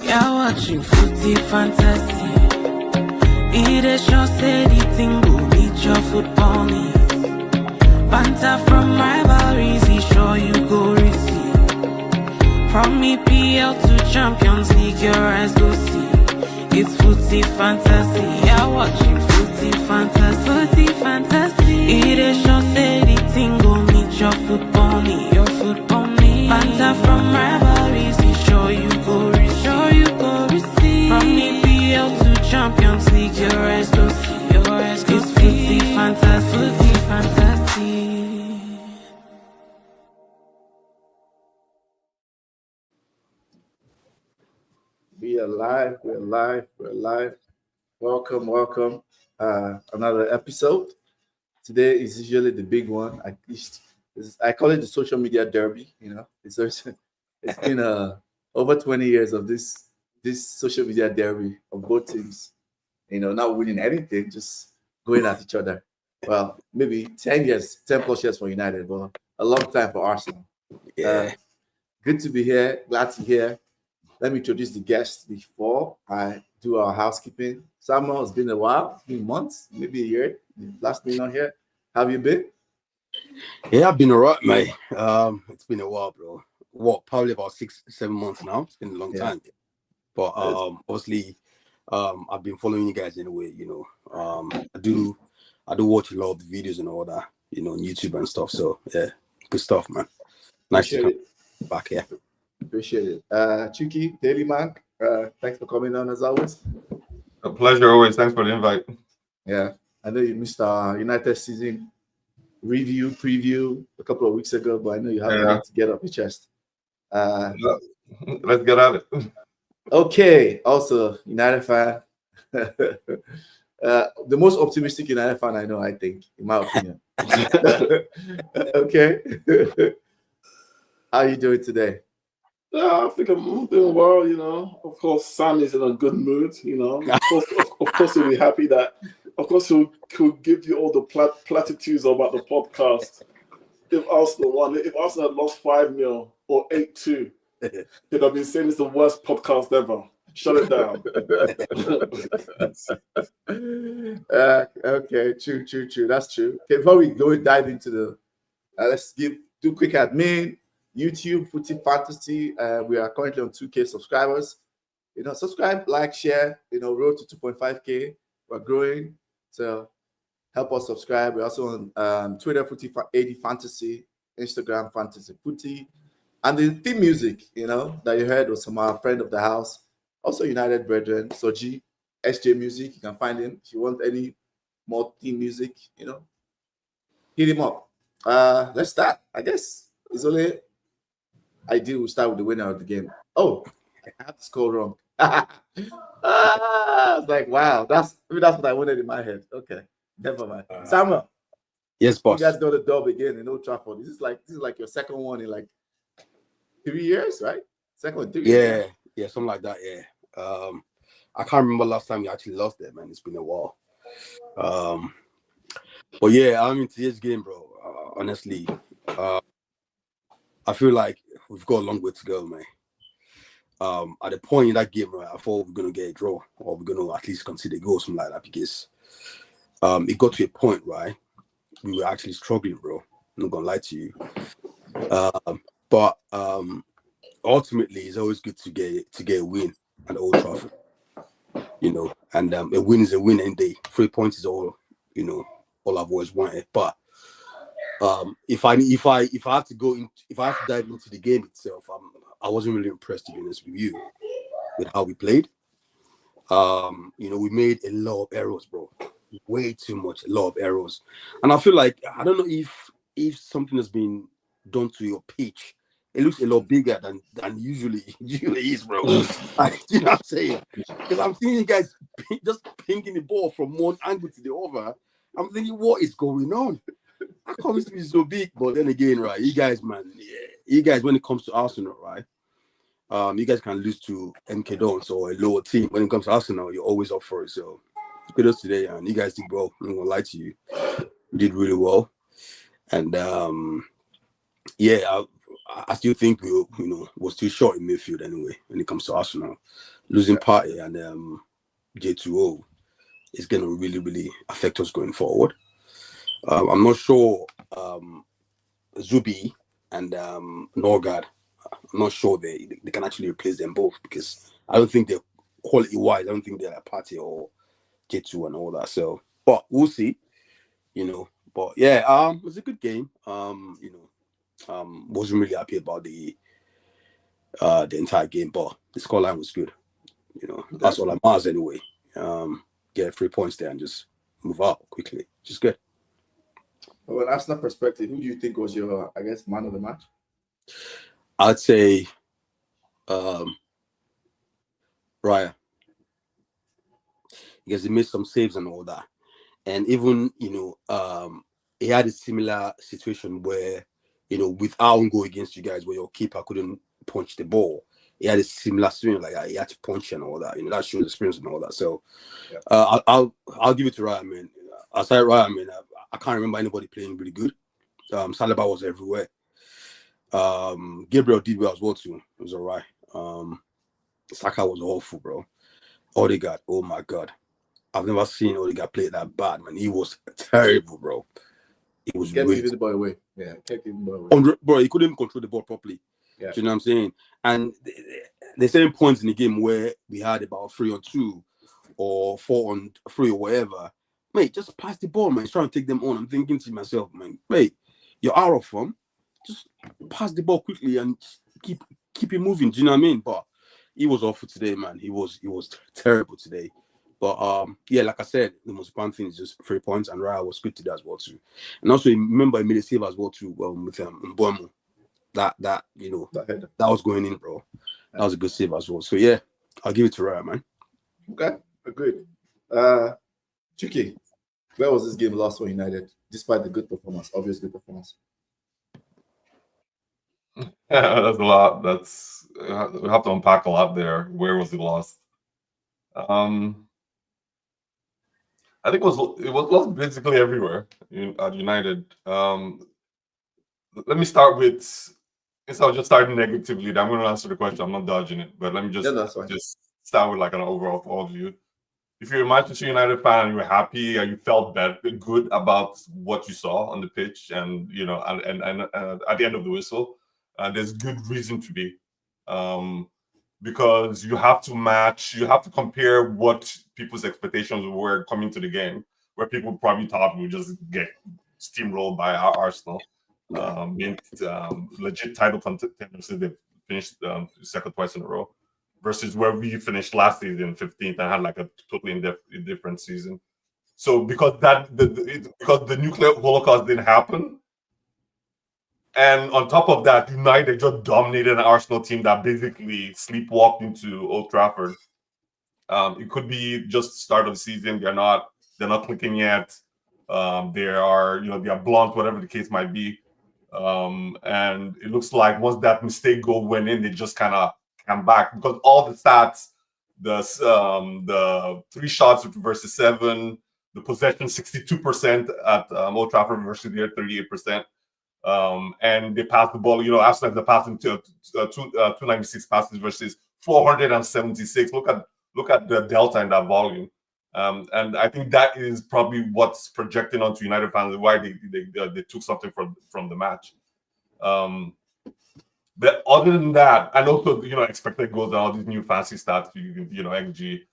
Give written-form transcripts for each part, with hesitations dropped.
You're watching Footy Fantasy. It is your steady thing, go meet your football needs. Banter from rivalries, he sure you go receive. From EPL to Champions League, your eyes go see. It's Footy Fantasy. You're watching Footy Fantasy. Footy Fantasy. It is your steady thing, go meet your football need. Your football need. Banter from rivalries, he sure you go receive. Sure you go receive. From EPL to Champions League, your eyes go see. Your eyes go see. It's Footy Fantasy. Footy Fantasy. We are live. We're live. We're live. Welcome, welcome. Another episode. Today is usually the big one. At least I call it the social media derby. You know, it's been over 20 years of this social media derby of both teams. You know, not winning anything, just going at each other. Well, maybe 10 plus years for United, but a long time for Arsenal. Yeah. Good to be here. Glad to hear. Let me introduce the guests before I do our housekeeping. Samuel, it's been a while. It's been months, maybe a year. Last been on here. How have you been? Yeah, I've been all right, mate. It's been a while, bro. What, probably about 6-7 months now. It's been a long time. But obviously, I've been following you guys anyway, you know. I do watch a lot of the videos and all that, you know, on YouTube and stuff. So yeah, good stuff, man. Nice to come back here. Appreciate it. Chuki, Daily Man, thanks for coming on as always. A pleasure always. Thanks for the invite. Yeah, I know you missed our United season preview a couple of weeks ago, but I know you have a lot to get off your chest. Let's get at it. Okay, also United fan. The most optimistic United fan I know, I think, in my opinion. Okay. How are you doing today? Yeah, I think I'm doing well, you know. Of course, Sam is in a good mood, you know. Of course, he'll be happy that, of course, he'll give you all the platitudes about the podcast. If Arsenal won, if Arsenal had lost 5-0 or 8-2, he'd have been saying it's the worst podcast ever. Shut it down. Okay, true. That's true. Okay, before we dive into the, let's do quick admin. YouTube, Footy Fantasy. We are currently on 2K subscribers. You know, subscribe, like, share. You know, road to 2.5K. We're growing, so help us subscribe. We're also on Twitter, Footy AD Fantasy, Instagram, Fantasy Footy, and the theme music, you know, that you heard was from our friend of the house, also United brethren, Soji, SJ Music. You can find him if you want any more theme music. You know, hit him up. Let's start. I guess it's only. We'll start with the winner of the game. Oh, I have to score wrong. I was like, wow, that's what I wanted in my head. Okay, never mind. Samuel. Yes, boss. You guys got a dub again in Old Trafford. This is like your second one in like 3 years, right? Second in 3 years. Yeah, something like that. Yeah. I can't remember last time you actually lost there, man. It's been a while. But yeah, I mean, today's game, bro. Honestly, I feel like we've got a long way to go, man. At the point in that game, right, I thought we were gonna get a draw, or we're gonna at least consider a goal, something like that, because it got to a point, right, we were actually struggling, bro. I'm not gonna lie to you. But ultimately, it's always good to get a win at Old Trafford, you know. And a win is a win any day. 3 points is all, you know, all I've always wanted. But if I have to dive into the game itself, I wasn't really impressed, to be honest with you, with how we played. You know, we made a lot of errors, bro. Way too much, a lot of errors. And I feel like, I don't know if something has been done to your pitch. It looks a lot bigger than usually is, bro. You know what I'm saying? Because I'm seeing you guys just pinging the ball from one angle to the other. I'm thinking, what is going on? How come it to be so big? But then again, right, you guys, man, you guys, when it comes to Arsenal, right, you guys can lose to MK Dons or a lower team. When it comes to Arsenal, you're always up for it. So kudos today, and you guys did well. I'm not gonna lie to you, you did really well. And I still think we, was too short in midfield anyway when it comes to Arsenal. losing Party and J2O is going to really, really affect us going forward. I'm not sure Zubi and Norgard, I'm not sure they can actually replace them both, because I don't think they're quality-wise. I don't think they're like Party or J2 and all that. So, but we'll see, But yeah, it was a good game. Wasn't really happy about the entire game, but the scoreline was good. That's all that matters anyway. Get 3 points there and just move out quickly. Just good. From an Arsenal perspective, who do you think was your, I guess, man of the match? I'd say Raya. Because he made some saves and all that. And even, he had a similar situation where, with our own goal against you guys, where your keeper couldn't punch the ball. He had a similar swing, like he had to punch and all that. That shows experience and all that. So, yeah. I'll give it to Raya, man. Aside Raya, man, I can't remember anybody playing really good. Saliba was everywhere. Gabriel did well as well too. It was alright. Saka was awful, bro. Odegaard, oh my god, I've never seen Odegaard play that bad, man. He was terrible, bro. He was kept really giving the ball away. Yeah, kept giving the ball away. Bro, he couldn't even control the ball properly. Yeah. Do you know what I'm saying? And there's certain points in the game where we had about 3-on-2 or 4-on-3 or whatever. Mate, just pass the ball, man. He's trying to take them on. I'm thinking to myself, man, mate, you're out of form. Just pass the ball quickly and keep it moving. Do you know what I mean? But he was awful today, man. He was terrible today. But yeah, like I said, the most important thing is just 3 points, and Raya was good today as well too. And also remember, he made a save as well too with Mbomo. That was going in, bro. That was a good save as well. So yeah, I'll give it to Raya, man. Okay, agreed. Chucky, where was this game lost for United, despite the good performance, obvious good performance? Yeah, that's a lot. We have to unpack a lot there. Where was it lost? I think it was lost basically everywhere at United. Let me start with, since I was just starting negatively, I'm going to answer the question. I'm not dodging it, but let me just start with like an overall view. If you're a Manchester United fan and you're happy and you felt good about what you saw on the pitch, and and at the end of the whistle, there's good reason to be, because you have to compare what people's expectations were coming to the game, where people probably thought we would just get steamrolled by our Arsenal, being legit title contenders since they finished second twice in a row, versus where we finished last season 15th and had like a totally different season. So because the nuclear holocaust didn't happen, and on top of that, United just dominated an Arsenal team that basically sleepwalked into Old Trafford. It could be just start of the season. They're not clicking yet. They are blunt, whatever the case might be. And it looks like once that mistake goal went in, they just kind of come back, because all the stats, the 3 shots versus 7, the possession 62% at Old Trafford versus the 38%. And they passed the ball. Arsenal have passed into 296 passes versus 476. Look at the delta in that volume. And I think that is probably what's projecting onto United fans, why they took something from the match. But other than that, and also expected goals and all these new fancy stats, XG, I think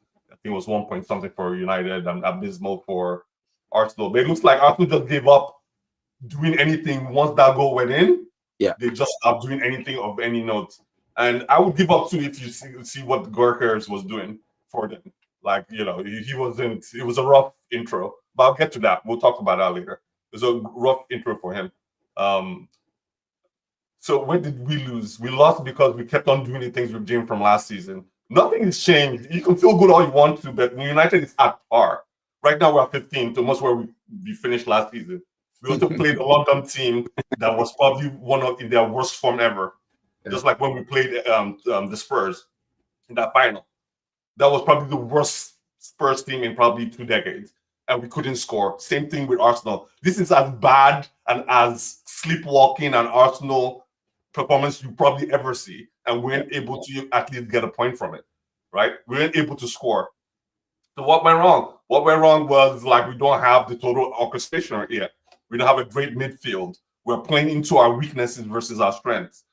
it was 1 point something for United and abysmal for Arsenal. But it looks like Arsenal just gave up doing anything once that goal went in. Yeah, they just stopped doing anything of any note. And I would give up too if you see what Gorkers was doing for them. Like, he wasn't. It was a rough intro, but I'll get to that. We'll talk about that later. It was a rough intro for him. So where did we lose? We lost because we kept on doing the things with Jim from last season. Nothing has changed. You can feel good all you want to, but United is at par. Right now we're at 15th, almost where we finished last season. We also played a London team that was probably in their worst form ever. Yeah. Just like when we played the Spurs in that final. That was probably the worst Spurs team in probably 2 decades. And we couldn't score. Same thing with Arsenal. This is as bad and as sleepwalking an Arsenal performance you probably ever see. And we weren't able to at least get a point from it. right? We weren't able to score. So what went wrong? What went wrong was like we don't have the total orchestration yet. We don't have a great midfield. We're playing into our weaknesses versus our strengths.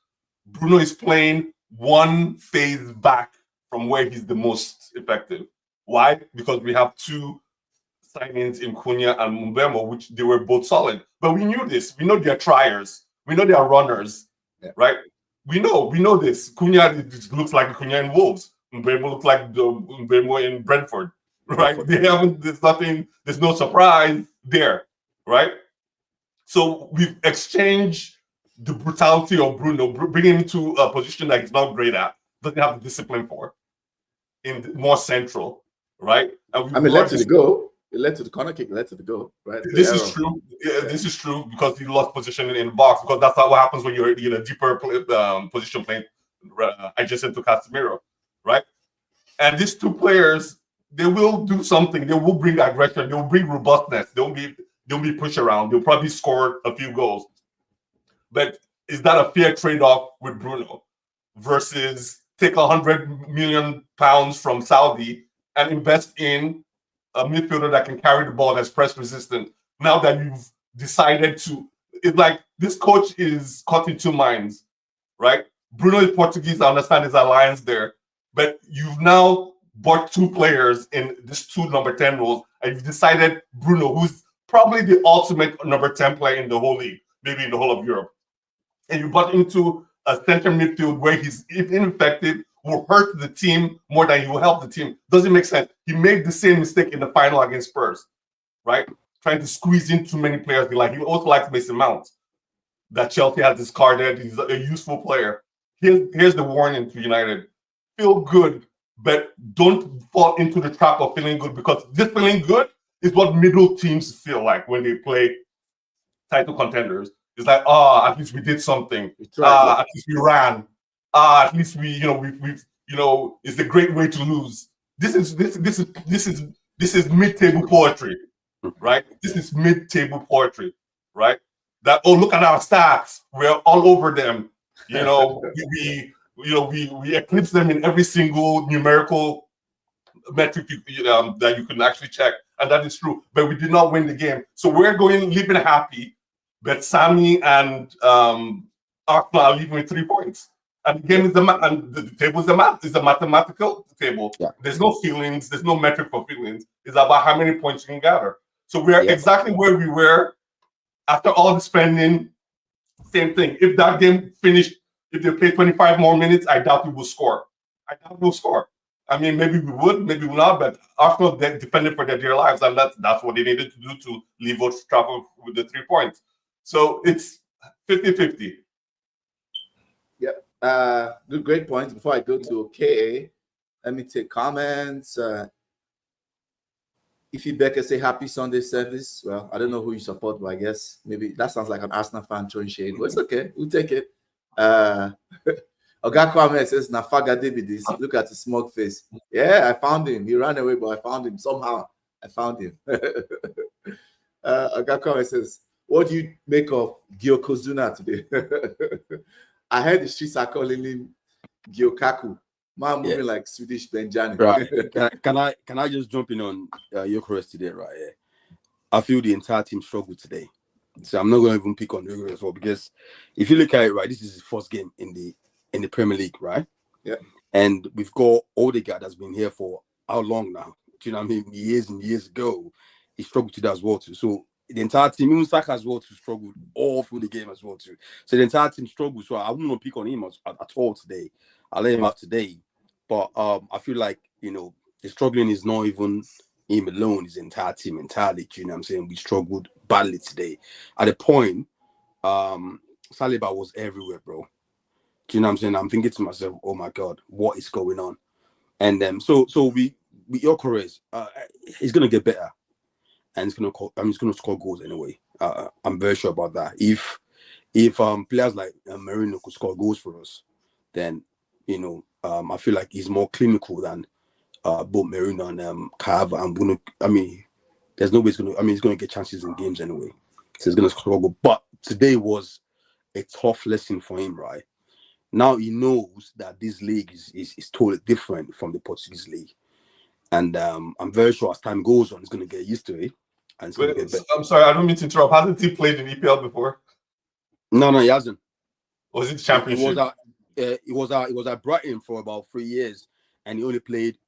Bruno is playing one phase back from where he's the most effective. Why? Because we have two signings in Cunha and Mbemo, which they were both solid. But we knew this. We know they're triers. We know they're runners, right? We know this. Cunha looks like Cunha in Wolves. Mbemo looks like the Mbemo in Brentford, right? They haven't. There's no surprise there, right? So we've exchanged the brutality of Bruno, bringing him to a position that he's not great at, doesn't have the discipline for, in more central, right? And led to the goal. It led to the corner kick, led to the goal, right? This is true. Yeah, this is true because he lost position in the box, because that's not what happens when you're in a deeper position playing adjacent to Casemiro, right? And these two players, they will do something. They will bring aggression. They will bring robustness. They'll be pushed around. They'll probably score a few goals. But is that a fair trade-off with Bruno versus take £100 million from Saudi and invest in a midfielder that can carry the ball, that's press resistant? Now that you've decided to, it's like this coach is caught in two minds, right? Bruno is Portuguese. I understand his alliance there, but you've now bought two players in these two number 10 roles, and you've decided Bruno, who's probably the ultimate number 10 player in the whole league, maybe in the whole of Europe, and you bought into a center midfield where he's ineffective, will hurt the team more than he will help the team. Doesn't make sense. He made the same mistake in the final against Spurs, right? Trying to squeeze in too many players. He also likes Mason Mount, that Chelsea has discarded. He's a useful player. Here's the warning to United. Feel good, but don't fall into the trap of feeling good, because this feeling good is what middle teams feel like when they play title contenders. It's like, at least we did something. At least we ran. At least we've it's a great way to lose. This is mid-table poetry, right? This is mid-table poetry, right? That, oh, look at our stats. We're all over them. We eclipse them in every single numerical metric that you can actually check, and that is true. But we did not win the game, so we're living happy. But Sammy and Arsenal are leaving with 3 points. And the game is the table is a mathematical table. Yeah. There's no feelings, there's no metric for feelings. It's about how many points you can gather. So we are exactly where we were after all the spending. Same thing. If that game finished, if they play 25 more minutes, I doubt we will score. I mean, maybe we would, maybe we will not, but Arsenal defended for their dear lives, and that's what they needed to do to leave Old Trafford with the 3 points. So it's 50-50. Yeah. Great points. Before I go to KA, let me take comments. If Becker say happy Sunday service, well, I don't know who you support, but I guess maybe that sounds like an Arsenal fan throwing shade. But it's okay. We'll take it. Oga Kwame says, Nafaga Davidis, look at his smug face. Yeah, I found him. He ran away, but I found him. Somehow, I found him. Oga Kwame says, what do you make of Gyokozuna today? I heard the streets are calling him Gyokaku. Man moving like Swedish Benjani. Right. Can I just jump in on Gyökeres today, right? Yeah. I feel the entire team struggled today. So I'm not going to even pick on Gyökeres as well, because if you look at it, right, this is his first game in the Premier League, right? Yeah. And we've got Odegaard that's been here for how long now? Do you know what I mean? Years and years ago, he struggled to that as well too. So the entire team, even Saka as well, to struggle all through the game as well too. So the entire team struggled. So I wouldn't pick on him at all today. I'll let him out today. But I feel like, the struggling is not even him alone, his entire team entirely. Do you know what I'm saying? We struggled badly today. At a point, Saliba was everywhere, bro. Do you know what I'm saying? I'm thinking to myself, oh my God, what is going on? And so we Gyökeres, he's gonna get better. And he's gonna score goals anyway. I'm very sure about that. If players like Merino could score goals for us, then I feel like he's more clinical than both Merino and Kava and Bruno. I mean, there's no way he's gonna get chances in games anyway. So he's gonna struggle. But today was a tough lesson for him, right? Now he knows that this league is totally different from the Portuguese league. And I'm very sure as time goes on, he's going to get used to it. And it's going to get better. I'm sorry, I don't mean to interrupt. Hasn't he played in EPL before? No, he hasn't. Was it Championship? It was at Brighton for about 3 years, and he only played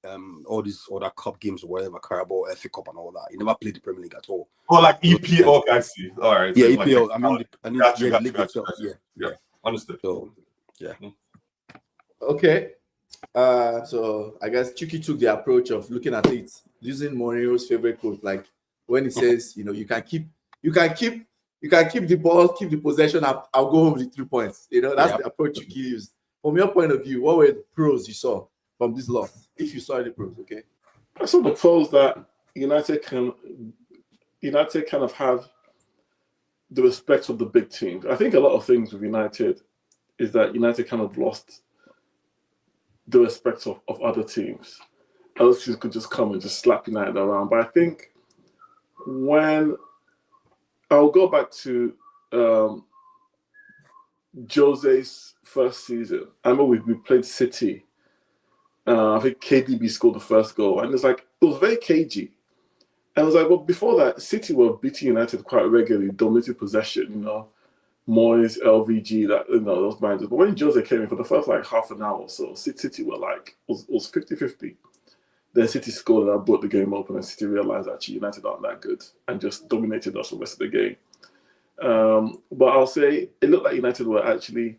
all these other cup games or whatever, Carabao, FA Cup, and all that. He never played the Premier League at all. Oh, like EPL. Okay, I see. All right. Yeah, so EPL. Like, the league itself. Yeah. Understood. So, yeah. Okay. So I guess Chucky took the approach of looking at it using Mourinho's favorite quote, like when he says, you can keep the ball, keep the possession. I'll go home with 3 points. That's the approach Chucky used. From your point of view, what were the pros you saw from this loss? If you saw any pros, okay. I saw the pros that United kind of have the respect of the big teams. I think a lot of things with United is that United kind of lost the respect of other teams. Other teams could just come and just slap United around. But I think when I'll go back to Jose's first season, I remember we played City. I think KDB scored the first goal, and it was very cagey. And I was like, well, before that, City were beating United quite regularly, dominated possession, Moyes, LVG, those managers. But when Jose came in for the first half an hour or so, City were it was 50-50. Then City scored and I brought the game open, and City realized actually United aren't that good and just dominated us for the rest of the game. But I'll say it looked like United were actually,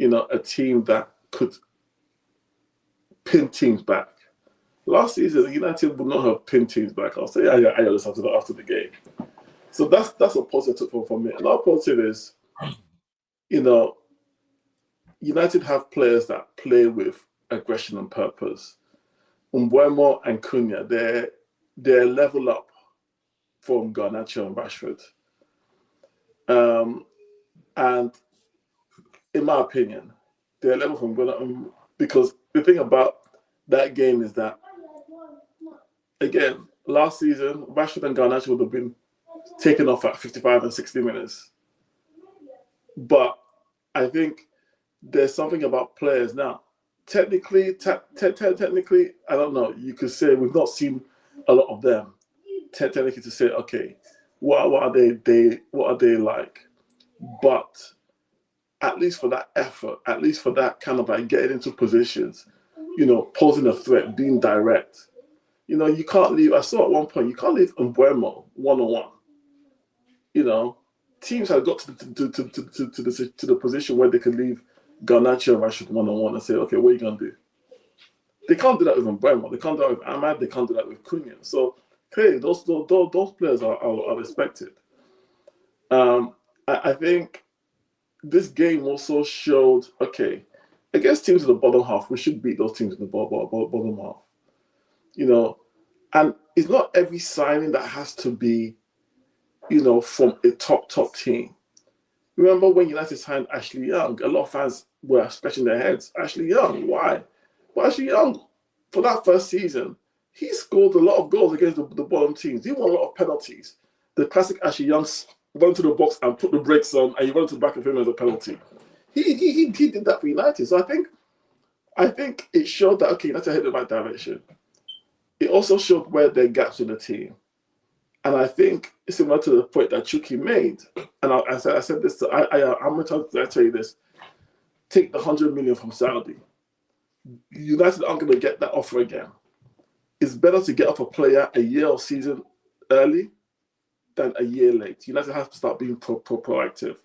a team that could pin teams back. Last season, United would not have pinned teams back. I'll say I just after the game. So that's a positive from me. Another positive is, United have players that play with aggression and purpose. Mbeumo and Cunha, they're level up from Garnacho and Rashford. And in my opinion, they're level from Garnacho because the thing about that game is that, again, last season, Rashford and Garnacho would have been taken off at 55 and 60 minutes. But I think there's something about players now. Technically, I don't know. You could say we've not seen a lot of them. Technically, to say, okay, what are they like? But at least for that effort, at least for that kind of getting into positions, posing a threat, being direct. You can't leave. I saw at one point you can't leave Mbeumo one-on-one. Teams have got to the position where they could leave Garnacho and Rashford one-on-one and say, okay, what are you going to do? They can't do that with Mbeumo. They can't do that with Ahmad. They can't do that with Cunha. So, clearly, those players are respected. I think this game also showed, okay, against teams in the bottom half, we should beat those teams in the bottom half. And it's not every signing that has to be, from a top team. Remember when United signed Ashley Young? A lot of fans were scratching their heads. Ashley Young, why? But Ashley Young, for that first season, he scored a lot of goals against the bottom teams. He won a lot of penalties. The classic Ashley Young went to the box and put the brakes on, and you went to the back of him as a penalty. He did that for United. So I think it showed that, okay, United headed in the right direction. It also showed where there are gaps in the team. And I think it's similar to the point that Chucky made. And I said this, how many times did I tell you this? Take the 100 million from Saudi. United aren't going to get that offer again. It's better to get off a player a year or season early than a year late. United has to start being proactive.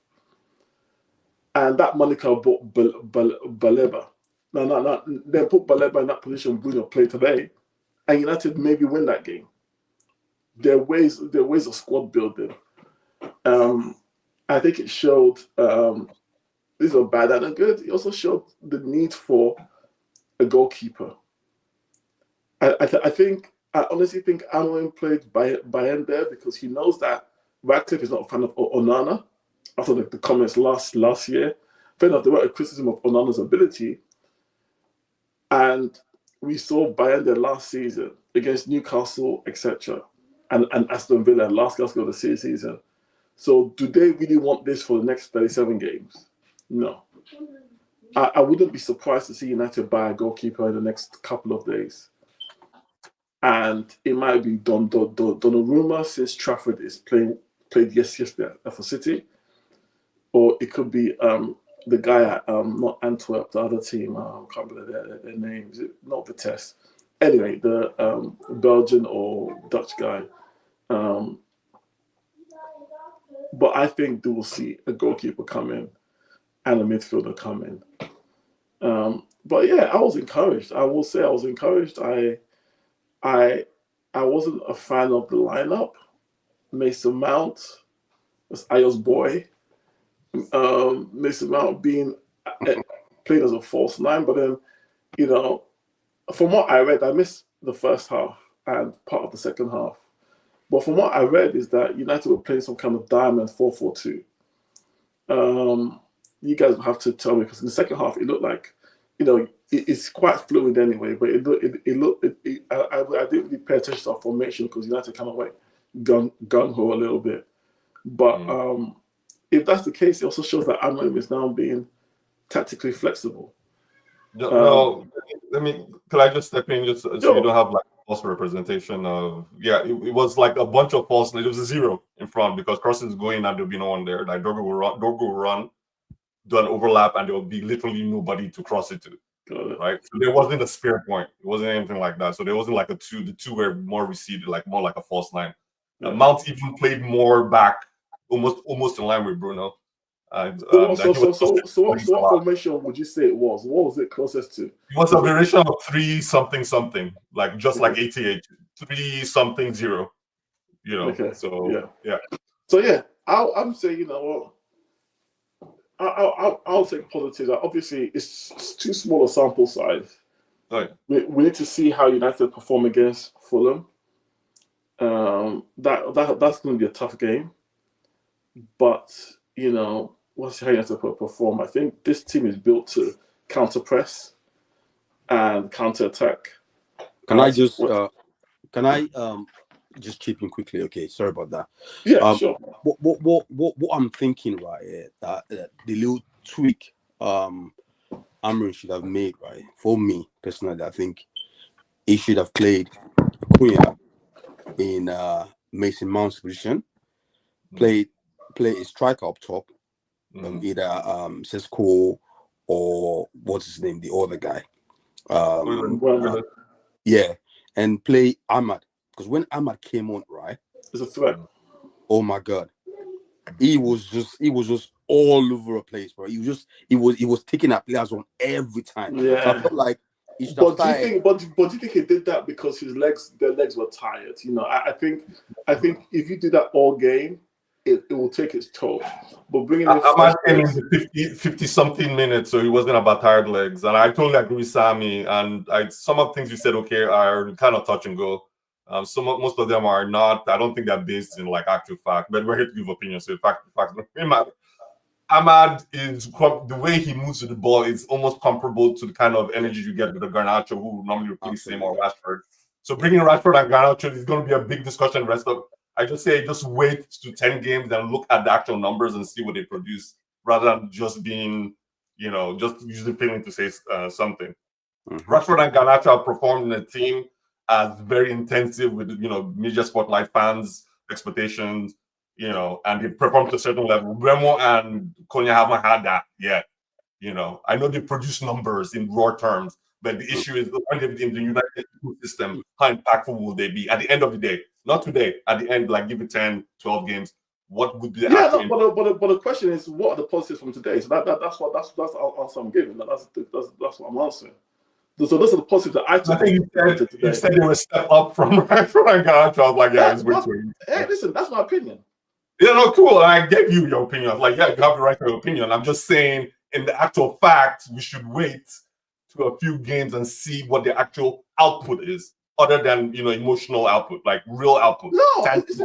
And that Monica bought Baleba. No. Then put Baleba in that position Bruno played today. And United maybe win that game. There are ways of squad building. I think it showed these are bad and good. It also showed the need for a goalkeeper. I honestly think Amorim played Bayern there because he knows that Radcliffe is not a fan of Onana after the comments last year. Fair enough, there were a criticism of Onana's ability. And we saw Bayern there last season against Newcastle, etc. And Aston Villa last Glasgow of the season. So do they really want this for the next 37 games? No. I wouldn't be surprised to see United buy a goalkeeper in the next couple of days. And it might be Donnarumma, since Trafford is played yesterday for City. Or it could be the guy at not Antwerp, the other team. I can't remember their names. Not Vitesse. Anyway, the Belgian or Dutch guy. But I think they will see a goalkeeper come in and a midfielder come in. But yeah, I was encouraged. I will say I was encouraged. I wasn't a fan of the lineup. Mason Mount was Ayo's boy. Mason Mount being played as a false nine, but then, you know, from what I read, I missed the first half and part of the second half. But from what I read is that United were playing some kind of diamond 4-4-2. You guys will have to tell me, because in the second half it looked like, you know, it's quite fluid anyway. But I didn't really pay attention to our formation because United kind of like gung ho a little bit. But if that's the case, it also shows that Amorim is now being tactically flexible. No, could I just step in just so sure. you don't have like false representation of it was like a bunch of false. It was a 0 in front because crossings going and there'll be no one there. Like Dorgo will run, do an overlap, and there will be literally nobody to cross it to. Right, so there wasn't a spare point. It wasn't anything like that. So there wasn't like a 2. The 2 were more receded, like more like a false 9. Mount even played more back, almost in line with Bruno. So what formation would you say it was? What was it closest to? It was a variation of 3-something, like just like 88, 3-something-0. You know. Okay. So yeah. So yeah, I'm saying, you know what, I'll take positives. Obviously, it's too small a sample size. Oh, yeah. We need to see how United perform against Fulham. That's going to be a tough game, but you know, we'll see how United perform. I think this team is built to counter press and counter attack. Can I just chip in quickly? Okay, sorry about that. Yeah, sure. What I'm thinking, right, that the little tweak Amorim should have made, right, for me personally, I think he should have played Acuna in Mason Mount's position, play a striker up top, either Sesko or what's his name, the other guy. Yeah, and play Ahmad, because when Ahmad came on, right, it's a threat. Oh my God, he was just all over the place, bro. He was taking that players on every time. Yeah, so I felt like. But do you think he did that because their legs were tired? You know, I think if you do that all game, it will take its toll. But bringing in Ahmad came in the 50-something minutes, so he wasn't about tired legs. And I totally agree with Sammy. And some of the things you said, okay, are kind of touch and go. Most of them are not. I don't think they're based in like actual fact. But we're here to give opinions. So facts don't matter. Ahmad is the way he moves to the ball is almost comparable to the kind of energy you get with a Garnacho, who normally replace him, or Rashford. So bringing Rashford and Garnacho is going to be a big discussion. I just say just wait to 10 games and look at the actual numbers and see what they produce, rather than just being, you know, just using feeling to say something. Rashford and Garnacho have performed in a team as very intensive with, you know, major spotlight fans, expectations. You know, and they perform to a certain level. Remo and Konya haven't had that yet. You know, I know they produce numbers in raw terms, but the issue is when they're in the United system, how impactful will they be at the end of the day? Not today, at the end, like give it 10, 12 games. What would be the but the question is, what are the positives from today? So that's the answer I'm giving. That's what I'm answering. So those are the positives that I took. I think you said they were a step up from Rashford and Garnacho. I was like, yeah, it's way too. Hey, listen, that's my opinion. Yeah, no, cool. I gave you your opinion. I'm like, yeah, you have the right to your opinion. I'm just saying, in the actual fact, we should wait to a few games and see what the actual output is, other than, you know, emotional output, like real output. This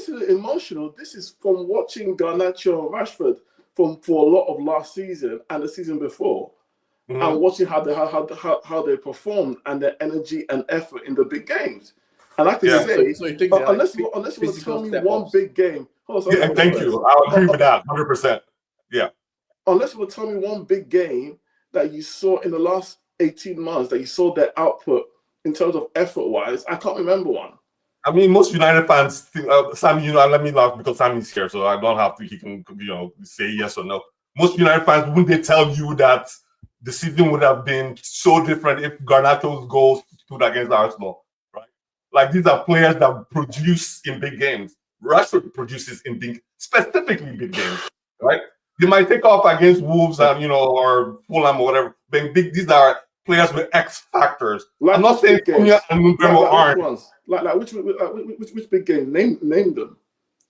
is emotional. This is from watching Garnacho and Rashford for a lot of last season and the season before, and watching how they performed and their energy and effort in the big games. And I can say, so you think unless you want to tell me one big game. Thank you. I'll agree with that 100%. Yeah. unless you will tell me one big game that you saw in the last 18 months that you saw their output in terms of effort-wise, I can't remember one. I mean, most United fans think, Sam, let me laugh because Sam is here, so I don't have to, he can, say yes or no. Most United fans, wouldn't they tell you that the season would have been so different if Garnacho's goals stood against Arsenal, right? Like, these are players that produce in big games. Rashford produces in specifically big games, right? They might take off against Wolves and, or Fulham or whatever, but these are players with X factors. Like, I'm not saying Cunha and Mbeumo aren't. Which ones? Which big game? Name them.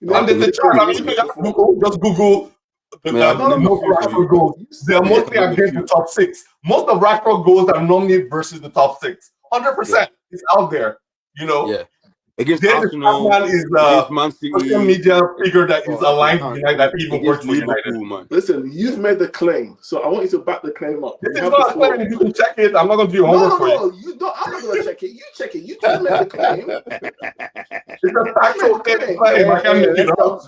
And there's a chart. I mean, you can just Google the most Rashford goals. They are mostly against the top 6. Most of Rashford goals are normally versus the top 6. 100%. It's out there. Yeah. Against then Arsenal, is against Man City, social media figure that is aligned with United that even works for United. Man. Listen, you've made the claim, so I want you to back the claim up. This is not a claim. You can check it. I'm not going to do your homework for you. You don't. I'm not going to check it. You check it. You can't make the claim. It's a factual claim. I can't make it up.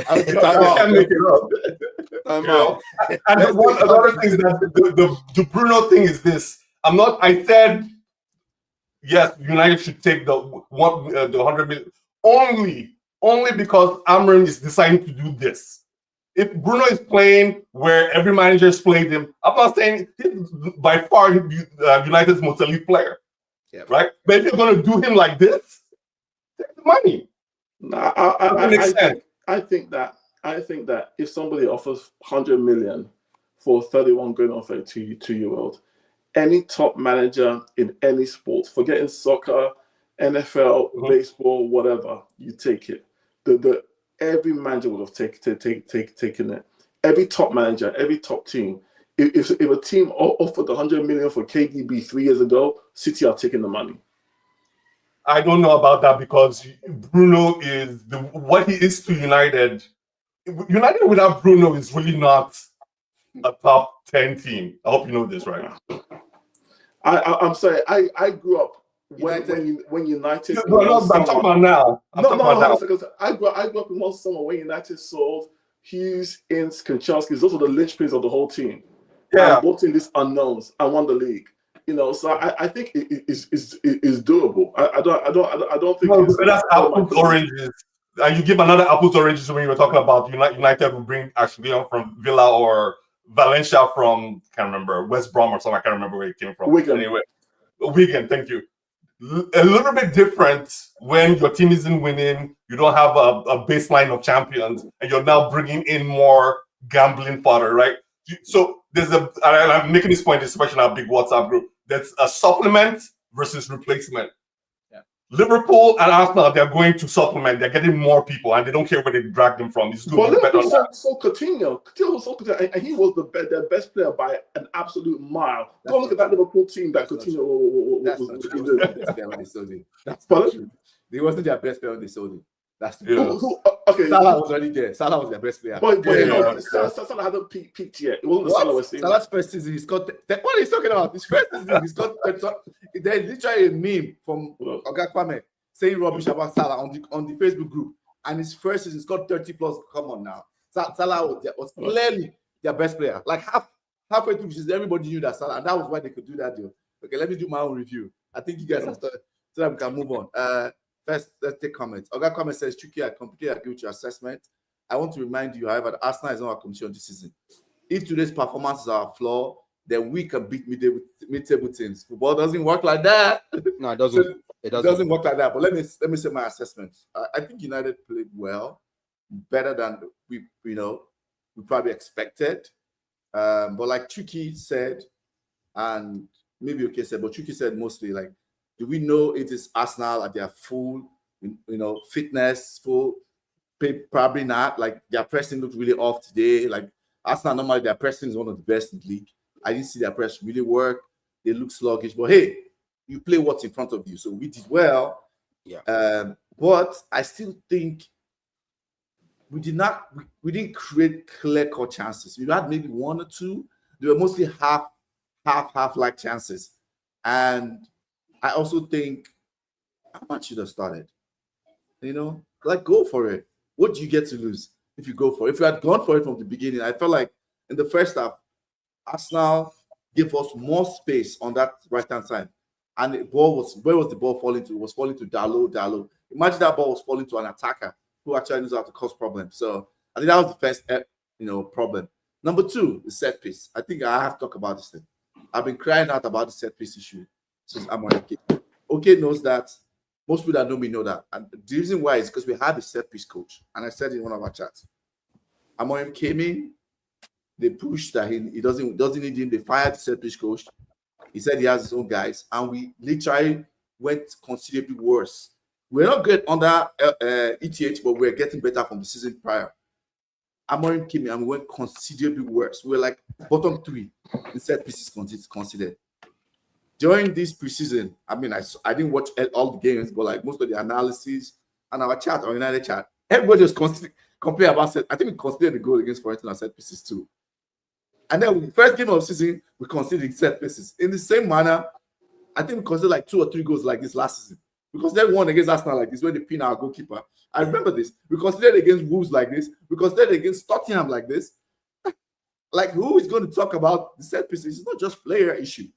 I can't make it up. And one other thing is that the Bruno thing is this. I said, yes, United should take the 100 million only because Amorim is deciding to do this. If Bruno is playing where every manager has played him, I'm not saying he's by far United's most elite player, right? But if you're going to do him like this, take the money. No, I think that if somebody offers 100 million for 31 going off a 2-year-old, any top manager in any sport, forgetting soccer, NFL, baseball, whatever, you take it. Every manager would have taken it. Every top manager, every top team. If a team offered 100 million for KDB 3 years ago, City are taking the money. I don't know about that because Bruno is what he is to United. United without Bruno is really not a top 10 team. I hope you know this, right? I'm sorry. I grew up when United. I'm talking about now. I grew up in one summer when United sold Hughes, Ince, Kanchelskis. Those were the linchpins of the whole team. Yeah, and brought in these unknowns and won the league. So I think it is doable. I don't think. No, that's apples oranges. And you give another apples oranges when you were talking about United will bring Ashley from Villa or Valencia from, can't remember, West Brom or something. I can't remember where it came from. Wigan. Anyway, Wigan, thank you. A little bit different when your team isn't winning, you don't have a baseline of champions, and you're now bringing in more gambling fodder, right? So and I'm making this point, especially in our big WhatsApp group, there's a supplement versus replacement. Liverpool and Arsenal, they're going to supplement. They're getting more people, and they don't care where they drag them from. It's good. But Liverpool sold Coutinho. Coutinho was sold Coutinho, and he was their best player by an absolute mile. Go look at that Liverpool team that Coutinho was. He wasn't their best player when they sold him. That's okay. Salah was already there. Salah was their best player. But Salah hadn't peaked yet. It wasn't Salah was saying. Salah's first season, he's got. What are you talking about? His first season, he's got. There's literally a meme from Oga Kwame saying rubbish about Salah on the Facebook group, and his first season, he's got 30 plus. Come on now, Salah was clearly their best player. Like halfway through, everybody knew that Salah, and that was why they could do that deal. Okay, let me do my own review. I think you guys have started, so that we can move on. First, let's take comments. Oga Comment says, Chuki, I completely agree with your assessment. I want to remind you, however, that Arsenal is not our competition this season. If today's performance is our flaw, then we can beat mid-table teams. Football doesn't work like that. No, it doesn't. It doesn't work like that. But let me say my assessment. I think United played well, better than we probably expected. But like Chuki said, and maybe okay said, but Chuki said mostly like, do we know it is Arsenal at their full, fitness, full? Probably not. Like their pressing looked really off today. Like Arsenal, normally their pressing is one of the best in the league. I didn't see their press really work. They look sluggish, but hey, you play what's in front of you. So we did well. Yeah. But I still think we didn't create clear-cut chances. We had maybe one or two. They were mostly half like chances, and I also think how much should have started. Like go for it. What do you get to lose? if you go for it. If you had gone for it from the beginning, I felt like in the first half, Arsenal gave us more space on that right-hand side. And the ball was, where was the ball falling to? It was falling to Dalot. Imagine that ball was falling to an attacker who actually knows how to cause problems. So I think that was the first, problem. Number two, the set piece. I think I have to talk about this thing. I've been crying out about the set piece issue since I'm on the Okay knows that. Most people that know me know that. And the reason why is because we had a set piece coach. And I said in one of our chats, Amorim came in, they pushed that he doesn't need him. They fired the set piece coach. He said he has his own guys. And we literally went considerably worse. We're not good under ETH, but we're getting better from the season prior. Amorim came in and we went considerably worse. We were like bottom 3 in set pieces considered. During this preseason, I mean, I didn't watch all the games, but like most of the analysis and our chat, our United chat, everybody just complain about set. I think we considered the goal against Fiorentina set pieces too. And then the first game of the season, we considered set pieces. In the same manner, I think we considered like 2 or 3 goals like this last season. We considered one against Arsenal like this when they pin our goalkeeper. I remember this. We considered against Wolves like this. We considered against Tottenham like this. Like, who is going to talk about the set pieces? It's not just player issue.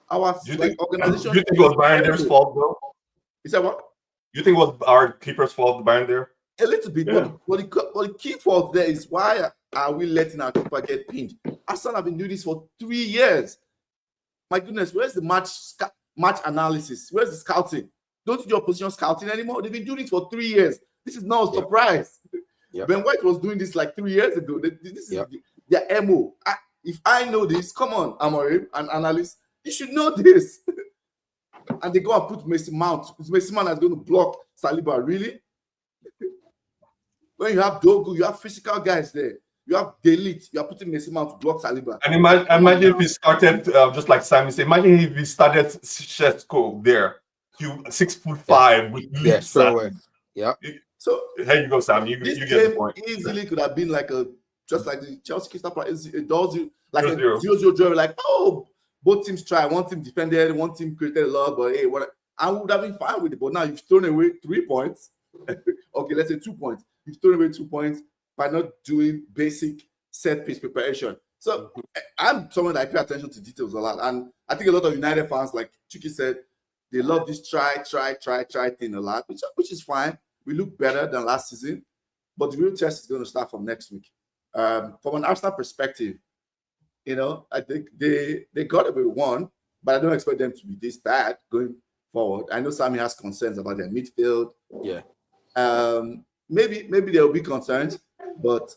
Our organization. You think it was Bayern's fault, though? You said what? You think it was our keeper's fault, Bayern there? A little bit, yeah. but the key fault there is why are we letting our keeper get pinned? Arsenal have been doing this for 3 years. My goodness, where's the match analysis? Where's the scouting? Don't you do opposition scouting anymore? They've been doing this for 3 years. This is not a surprise. Yep. Ben White was doing this like 3 years ago. This is their MO. If I know this, come on, Amorim, an analyst, you should know this. And they go and put Mason Mount. Mason Mount is going to block Saliba, really? When you have Dogu, you have physical guys there. You have Delete. You are putting Mason Mount to block Saliba. And imagine if he started, just like Simon said, imagine if he started Sheshko there. 6'5" with leaps. Yeah. So here you go, Sam. You get the point. Easily could have been like just like the Chelsea Crystal Palace. It does you like 0-0 draw. Like, oh, both teams try. One team defended, one team created a lot, but hey, what? I would have been fine with it. But now you've thrown away 3 points. Okay, let's say 2 points. You've thrown away 2 points by not doing basic set piece preparation. So I'm someone that I pay attention to details a lot, and I think a lot of United fans, like Chucky said, they love this try thing a lot, which is fine. We look better than last season, but the real test is going to start from next week. From an Arsenal perspective, I think they got away with 1, but I don't expect them to be this bad going forward. I know Sammy has concerns about their midfield. Yeah. Maybe there will be concerns, but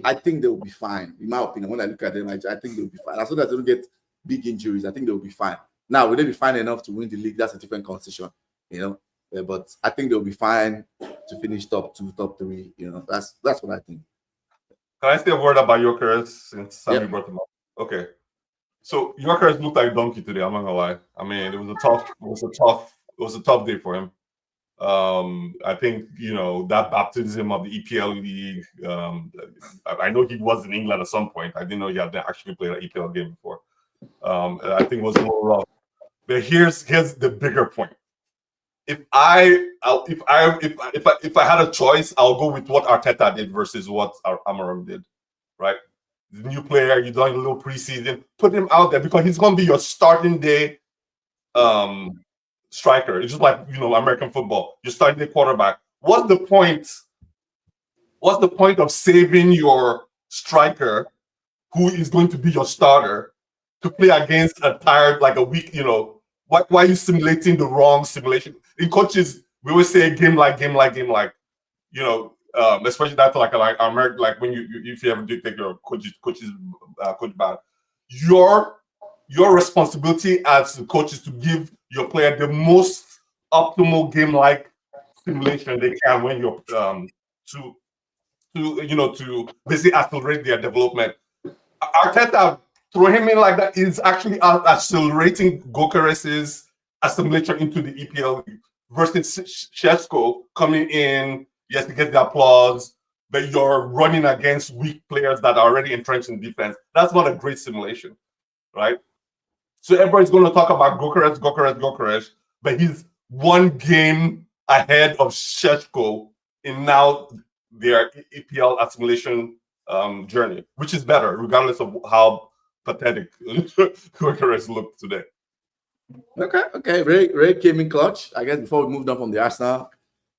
I think they will be fine. In my opinion, when I look at them, I think they'll be fine. As long as they don't get big injuries, I think they'll be fine. Now, will they be fine enough to win the league? That's a different conversation, but I think they'll be fine to finish top 2, top 3. That's what I think. Can I say a word about Gyökeres since Sammy brought him up? Okay. So Gyökeres looked like a donkey today, I'm not gonna lie. I mean, it was a tough day for him. I think that baptism of the EPL league. I know he was in England at some point. I didn't know he had actually played an EPL game before. I think it was a little rough. But here's the bigger point. If I had a choice, I'll go with what Arteta did versus what Amorim did. Right? The new player, you done a little preseason, put him out there because he's gonna be your starting day striker. It's just like American football. You're starting the quarterback. What's the point? What's the point of saving your striker, who is going to be your starter, to play against a tired, like a weak? Why are you simulating the wrong simulation? In coaches, we always say game like. Especially that like American, like when if you ever do take your coach back, your responsibility as the coach is to give your player the most optimal game-like simulation they can when you're to basically accelerate their development. Arteta throwing him in like that is actually accelerating Gyökeres's assimilation into the EPL versus Sheshko coming in. Yes, to get the applause, but you're running against weak players that are already entrenched in defense. That's not a great simulation, right? So everybody's going to talk about Gyökeres, but he's 1 game ahead of Sheshko in now their EPL assimilation journey, which is better, regardless of how pathetic Gyökeres looked today. Okay. Ray came in clutch. I guess before we moved on from the Arsenal,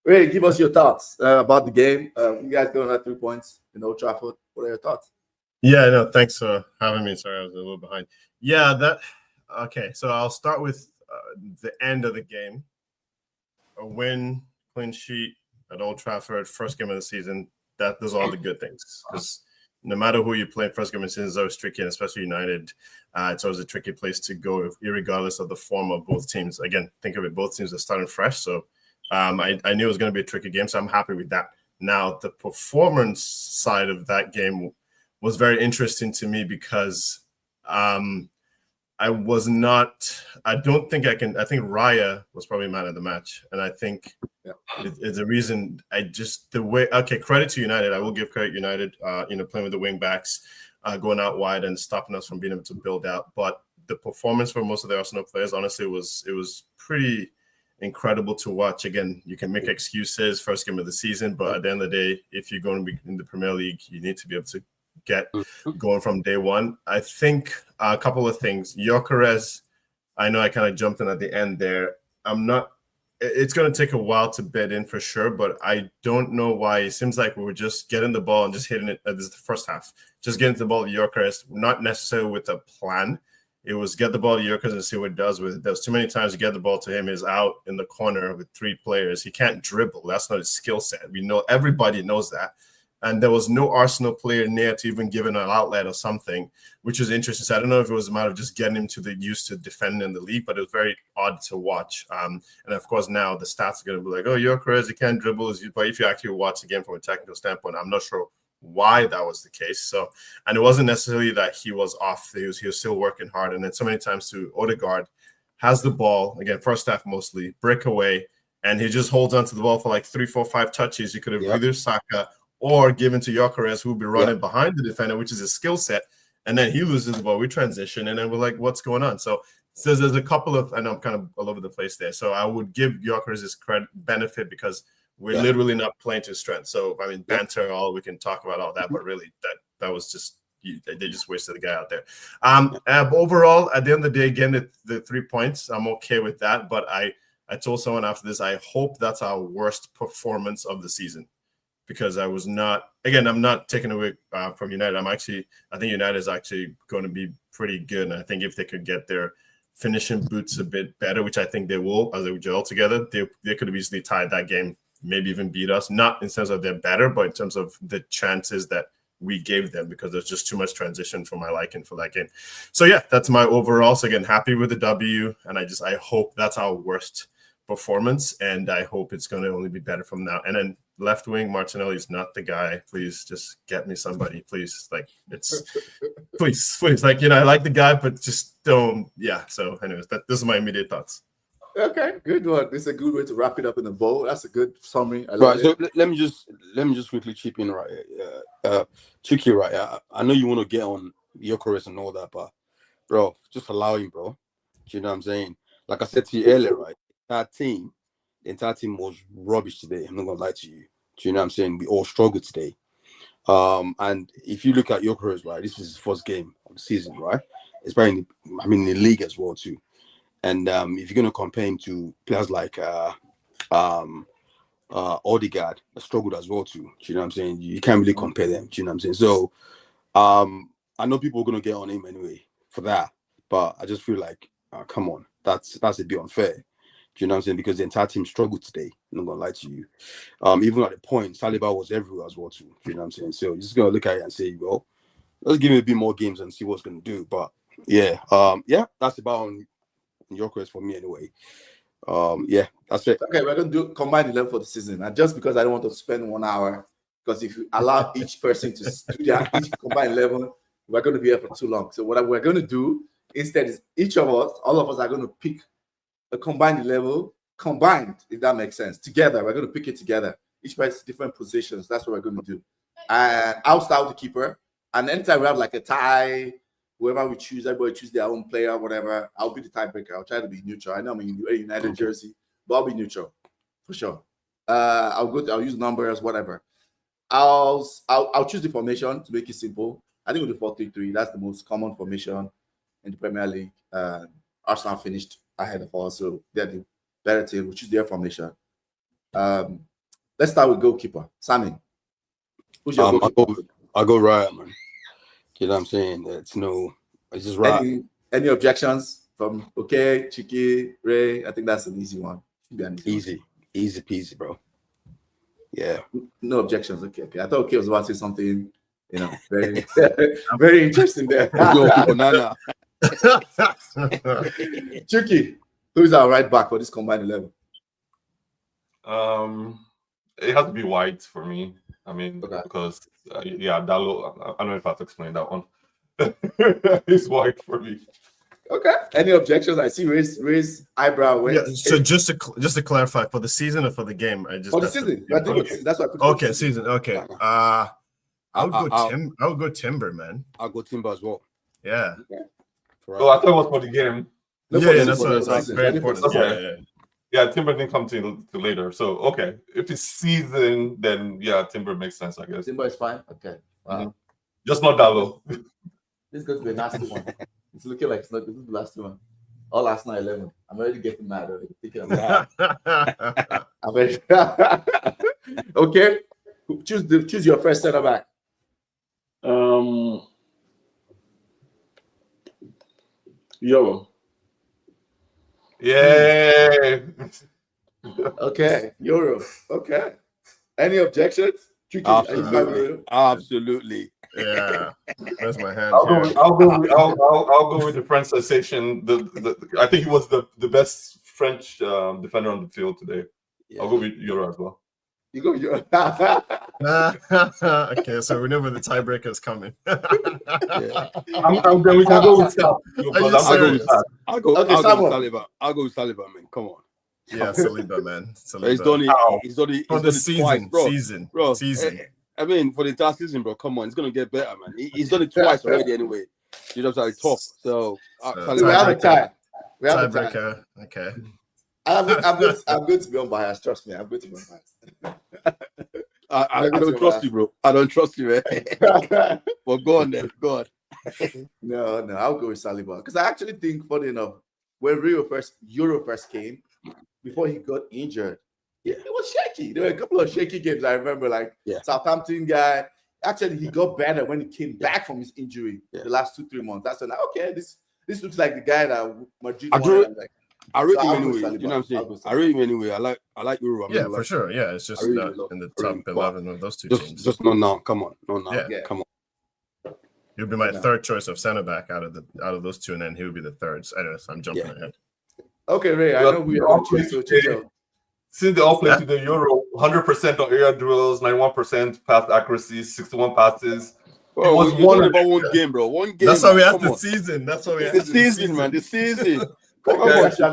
Ray, give us your thoughts about the game. You guys going at 3 points in Old Trafford. What are your thoughts? Yeah, no, thanks for having me. Sorry, I was a little behind. Yeah, okay. So I'll start with the end of the game. A win, clean sheet at Old Trafford, first game of the season. Those are all the good things, because no matter who you play, first game of the season is always tricky, and especially United, it's always a tricky place to go, regardless of the form of both teams. Again, think of it, both teams are starting fresh, so I knew it was going to be a tricky game, so I'm happy with that. Now, the performance side of that game was very interesting to me, because I think Raya was probably man of the match. And I think it's a reason credit to United. I will give credit United, playing with the wing backs, going out wide and stopping us from being able to build out. But the performance for most of the Arsenal players, honestly, it was pretty incredible to watch. Again, you can make excuses, first game of the season, but at the end of the day, if you're going to be in the Premier League, you need to be able to get going from day one. I think a couple of things. Gyökeres, I know I kind of jumped in at the end there. It's going to take a while to bed in for sure, but I don't know why. It seems like we were just getting the ball and just hitting it. This is the first half. Just getting the ball to Gyökeres, not necessarily with a plan. It was get the ball to Gyökeres and see what it does with it. There's too many times you get the ball to him, is out in the corner with 3 players. He can't dribble. That's not his skill set. We know, everybody knows that. And there was no Arsenal player near to even give him an outlet or something, which was interesting. So I don't know if it was a matter of just getting him used to defending in the league, but it was very odd to watch. And of course, now the stats are going to be like, oh, Gyökeres, he can't dribble. But if you actually watch the game from a technical standpoint, I'm not sure why that was the case. So, and it wasn't necessarily that he was off. He was still working hard. And then so many times to Odegaard has the ball, again, first half mostly, breakaway, and he just holds onto the ball for like 3, 4, 5 touches. You could have either Saka or given to Gyökeres, who would be running behind the defender, which is his skill set, and then he loses the ball. We transition, and then we're like, what's going on? So there's a couple of, I know I'm kind of all over the place there. So I would give Gyökeres his benefit, because we're literally not playing to strength. So, I mean, banter, we can talk about all that, but really that was just, they just wasted the guy out there. Overall, at the end of the day, again, the 3 points, I'm okay with that. But I told someone after this, I hope that's our worst performance of the season, because I'm not taking away from United. I think United is actually going to be pretty good. And I think if they could get their finishing boots a bit better, which I think they will, as they gel together, they could have easily tied that game, maybe even beat us. Not in terms of they're better, but in terms of the chances that we gave them, because there's just too much transition for my liking for that game. So yeah, that's my overall. So again, happy with the W, and I hope that's our worst performance, and I hope it's going to only be better from now. And then left wing, Martinelli is not the guy. Please just get me somebody, please. Like, it's please. Like, I like the guy, but just don't. Yeah. So anyways, this is my immediate thoughts. Okay, good one. This is a good way to wrap it up in a bow. That's a good summary. Right. So let me just quickly chip in right here. Chicky, right? I know you want to get on Gyökeres and all that, but bro, just allow him, bro. Do you know what I'm saying? Like I said to you earlier, right? The entire team was rubbish today. I'm not gonna lie to you. Do you know what I'm saying? We all struggled today. And if you look at Gyökeres, right, this is his first game of the season, right? It's probably in the league as well too. And if you're gonna compare him to players like Odegaard, that struggled as well too. Do you know what I'm saying? You can't really compare them. Do you know what I'm saying? So I know people are gonna get on him anyway for that, but I just feel like, come on, that's a bit unfair. Do you know what I'm saying? Because the entire team struggled today. I'm not gonna lie to you. Even at the point, Saliba was everywhere as well too. Do you know what I'm saying? So you're just gonna look at it and say, well, let's give him a bit more games and see what's gonna do. But yeah, that's about on Gyökeres for me anyway. Yeah, that's it. Okay, we're gonna do combined 11 for the season, and just because I don't want to spend 1 hour, because if you allow each person to do their each combined 11, we're going to be here for too long. So what we're going to do instead is all of us are going to pick a combined 11, if that makes sense. Together, we're going to pick it together. Each person different positions. That's what we're going to do. And I'll start with the keeper. And anytime we have like a tie, whoever we choose, everybody choose their own player, whatever. I'll be the tiebreaker. I'll try to be neutral. I know I'm in a United jersey, but I'll be neutral for sure. I'll use numbers, whatever. I'll choose the formation to make it simple. I think with the 4-3-3, that's the most common formation in the Premier League. Arsenal finished ahead of us, so they're the better team. We'll choose their formation. Let's start with goalkeeper. Sammy, who's your goalkeeper? I'll go Raya, man. You know what I'm saying? It's just Raya. Any objections from Chiki, Ray? I think that's an easy one. Easy peasy, bro. Yeah. No objections. Okay. I thought was about to say something, very, very interesting there. Banana. Chucky, who's our right back for this combined 11? It has to be White for me. I mean, because Dalo. I don't know if I have to explain that one. It's White for me. Okay. Any objections? I see raise eyebrow. Yeah. So just to clarify, for the season or for the game? For the season. That's what. Okay, season. Okay. I would go Timber, man. I'll go Timber as well. Yeah. Okay. Oh, I thought it was for the game. That's what it's very important. Okay. Yeah, Timber didn't come to later. So okay, if it's season, then Timber makes sense, I guess. Timber is fine. Okay. Wow. Just not Dalo. This is going to be a nasty one. It's looking like it's not. This is the last one. All last night 11. I'm already getting mad already. Thinking of that. I'm ready. Okay. Choose your first center back. Euro. Yay! Okay, Euro. Okay. Any objections? Absolutely. Yeah, that's my hand. I'll go with the French sensation. I think he was the best French defender on the field today. Yeah. I'll go with Euro as well. You go Euro. Okay, so we know where the tiebreaker is coming. We can go with Sal. I'll go with Saliba. I'll go with Saliba, man. Come on. Yeah, Saliba, man. Saliba. He's done it season, twice, bro. I mean, for the entire season, bro. Come on, it's gonna get better, man. He's done it twice already, anyway. You know, like top. So we have a tie. We have a tiebreaker. Okay. I'm going to be unbiased. Trust me, I'm going to be unbiased. I don't trust you, bro. I don't trust you, man. But go on, then. Go on. No, I'll go with Saliba because I actually think, funny enough, when Euro first came, before he got injured, it was shaky. There were a couple of shaky games I remember, like Southampton guy. Actually, he got better when he came back from his injury the last 2-3 months. That's when this looks like the guy that Madrid wanted. I rate him anyway. You know what I'm saying? I rate him anyway. I like Euro. For sure. Yeah, it's just in the top 11 of those two teams. Just no now. Come on. No now. Yeah. Come on. He'll be my third choice of center back out of those two, and then he'll be the third. So anyways, I'm jumping ahead. Okay, Ray. I know we are since they all play to the Euro, 100% on air drills, 91% pass accuracy, 61 passes. Bro, it was one game, bro. One game. That's why we have the season. That's why we have the season, man. The season. Maybe I should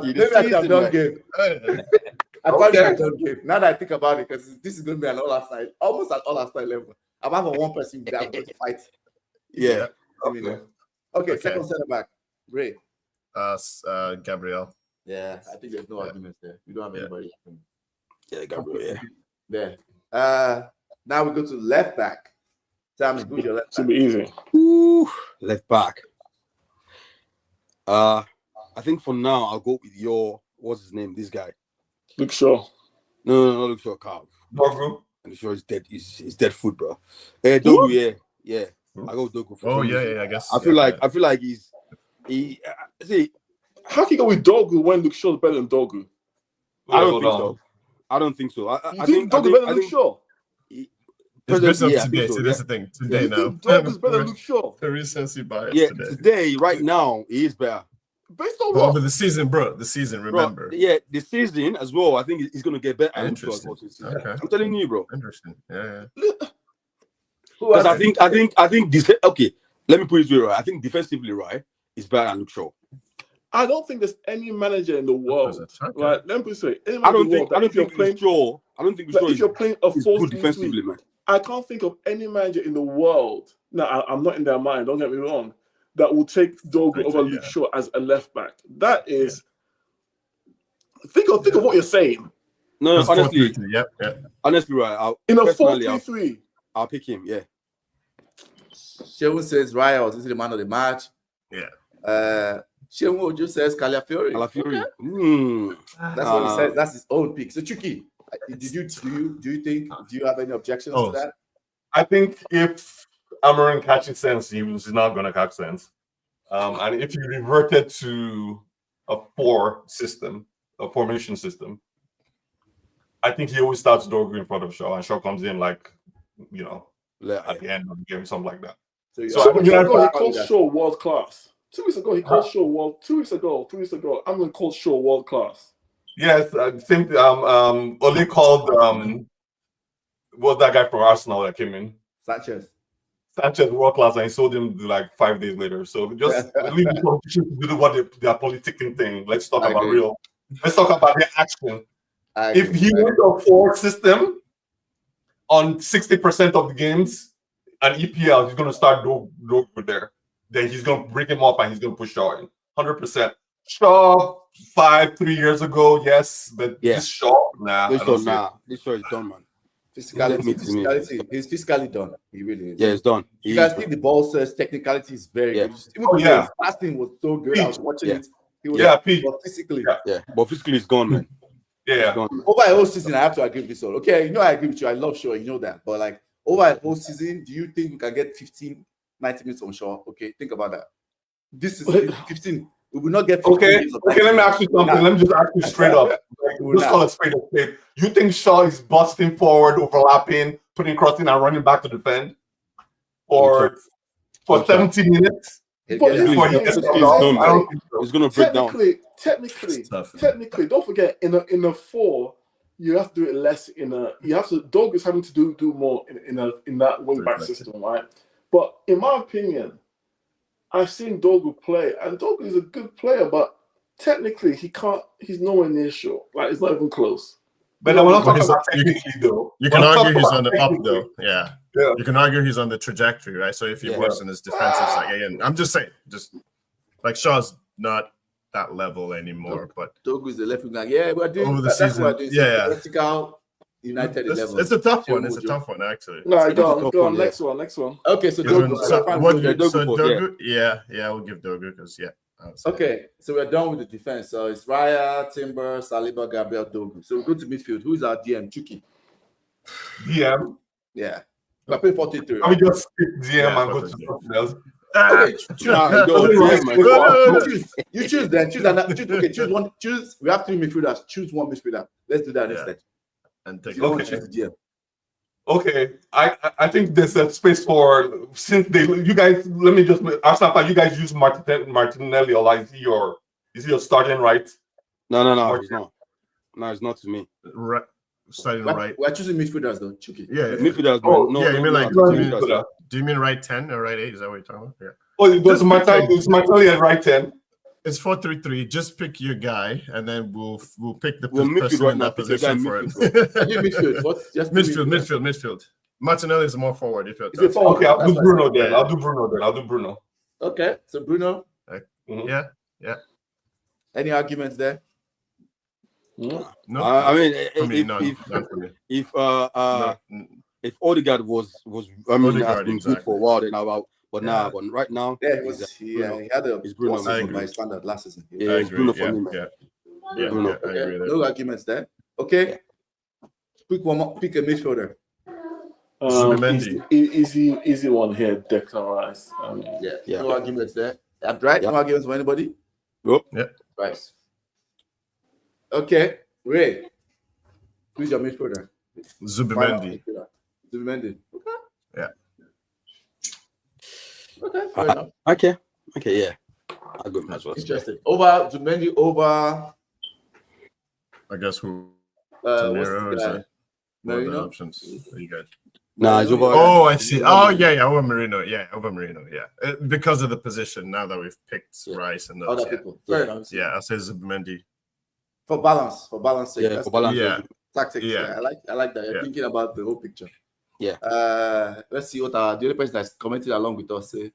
have done game. I probably have done game. Now that I think about it, because this is going to be an all-outside, almost an all-outside level. I'm having one person that I'm going to fight. Yeah. Okay. Second center back. Ray. Gabriel. Yeah, I think there's no arguments there. We don't have anybody. Yeah, Gabriel. There. Now we go to left back. Sammy, who's your left back? Should be easy. Left back. I think for now I'll go with what's his name? This guy. Luke Shaw. No, not Luke Shaw. Carl. Dogu. And Shaw is dead. He's dead food, bro. Dogu, yeah. I go with Dogu. Oh yeah. I guess. I feel like he's. See. How can you go with Dogu when Luke Shaw is better than Dogu? I don't think so. I think Dogu better than Luke Shaw. It's based on today. So that's the thing. Today now. Dogu's better than Luke Shaw. The recency bias. Yeah, today, right now, he is better. Based on what? But the season, bro. The season, remember. Bro, yeah, the season as well. I think he's gonna get better. Interesting. Okay. I'm telling you, bro. Interesting. Yeah. Because I think this. Okay, let me put it right. I think defensively, right, is better than Luke Shaw. I don't think there's any manager in the world. Right? Let me put it this way. I don't think Luke Shaw. If you're playing a 4-3-3, defensively, man. I can't think of any manager in the world. Now, I'm not in their mind. Don't get me wrong. That will take Dogu over Luke Shaw as a left back. That is. Think of what you're saying. No, honestly, yeah. Honestly, right. In a 4-3-3. I'll pick him. Yeah. Shehu says Raya was the man of the match. Yeah. Shehu just says Calafiori. Calafiori. Okay. That's what he says. That's his own pick. So Chucky, do you have any objections to that? I think if Amarin catches sense, he's not gonna catch sense. And if you reverted to a formation system, I think he always starts Dogu in front of Shaw, and Shaw comes in like, at the end of the game, something like that. So 2 weeks ago, he called Shaw world class. 2 weeks ago, he called Shaw world. 2 weeks ago, I'm gonna call Shaw world class. Yes, I think Ole called what's that guy from Arsenal that came in? Sanchez world class, and he sold him like 5 days later. So just leave the politicians to do what their politicking thing. Let's talk about real. Let's talk about the action. If he went a forward system on 60% of the games and EPL, he's going to start Dogu there. Then he's going to bring him up and he's going to push Shaw in 100%. Shaw 3 years ago, yes, but this Shaw, This Shaw is done, man. Physicality, he's physically done. He really is. Yeah, it's done. You guys think the ball says technicality is very good. Even his passing was so good. I was watching it. He was but physically. But physically it's gone, man. Yeah. Gone, man. Over a whole season, I have to agree with this all. Okay, I agree with you. I love Shaw, you know that. But like over a whole season, do you think we can get 15, 90 minutes on Shaw? Okay, think about that. This is 15. We will not get 15 minutes of let me ask you something. Let me just ask you straight up. Just call it straight up. You think Shaw is busting forward, overlapping, putting crossing and running back to defend? Or for 70 minutes? It's gonna break down. Technically, don't forget in a 4, you have to do it less Dog is having to do more in that wing back system, right? But in my opinion, I've seen Dogu play, and Dogu is a good player, but technically he's nowhere near Shaw. Like, it's not even close. But we're not talking about technically, though. You can argue he's on the up, though. Yeah. You can argue he's on the trajectory, right? So if he works in his defensive side, and I'm just saying, like Shaw's not that level anymore, but Dogu is the left wing. We're doing over the season. Vertical United level. It's a tough one. It's a tough one, actually. No, go on. Next one. Okay, so Dogu. We'll give Dogu because Okay, so we're done with the defense. So it's Raya, Timber, Saliba, Gabriel, Dogu. So we go to midfield. Who's our DM? Chucky. DM? Yeah. We're playing 43. Can we just skip DM and go to something else? You choose then. Choose one. We have 3 midfielders. Choose one midfielder. Let's do that instead. And take choose the DM. Okay, I think there's a space for you guys. Let me just Arsenal. You guys use Martinelli, or like is he your starting right? No, he's not. No, it's not to me. Right, starting right. We're choosing midfielders though, Chucky. Midfielders. You mean like? Do you mean right 10 or right 8? Is that what you're talking about? Yeah. Oh, it's Martinelli at right 10. It's 4-3-3. Just pick your guy, and then we'll pick the person in that position for him. Midfield. Martinelli is more forward. Okay, I'll do Bruno then. I'll do Bruno. Okay, so Bruno. Yeah. Any arguments there? No. I mean, if Odegaard was has been good for a while, then but right now, he had a Bruno by standard last season. It's Bruno for me, man. Bruno. No arguments there. Okay, pick a midfielder. Easy one here, Declan Rice. No arguments there. Right? No arguments for anybody. Nope. Yeah. Right. Okay, Ray. Who's your midfielder? Zubimendi. Okay. Yeah. Okay, fair enough. Okay, yeah. I'll go as well. Interesting. Over Zubimendi, over. I guess who? Marino. Options. You guys. Nah, it's over. Oh, I see. Oh, yeah, over Marino. Yeah, over Marino. Yeah, because of the position. Now that we've picked Rice and those, other people. Fair enough. Yeah, I'll say Zubimendi. For balance. Yeah, for balance. Yeah. Tactics. Yeah. I like that. You're thinking about the whole picture. Yeah. Let's see what the other person that's commented along with us say.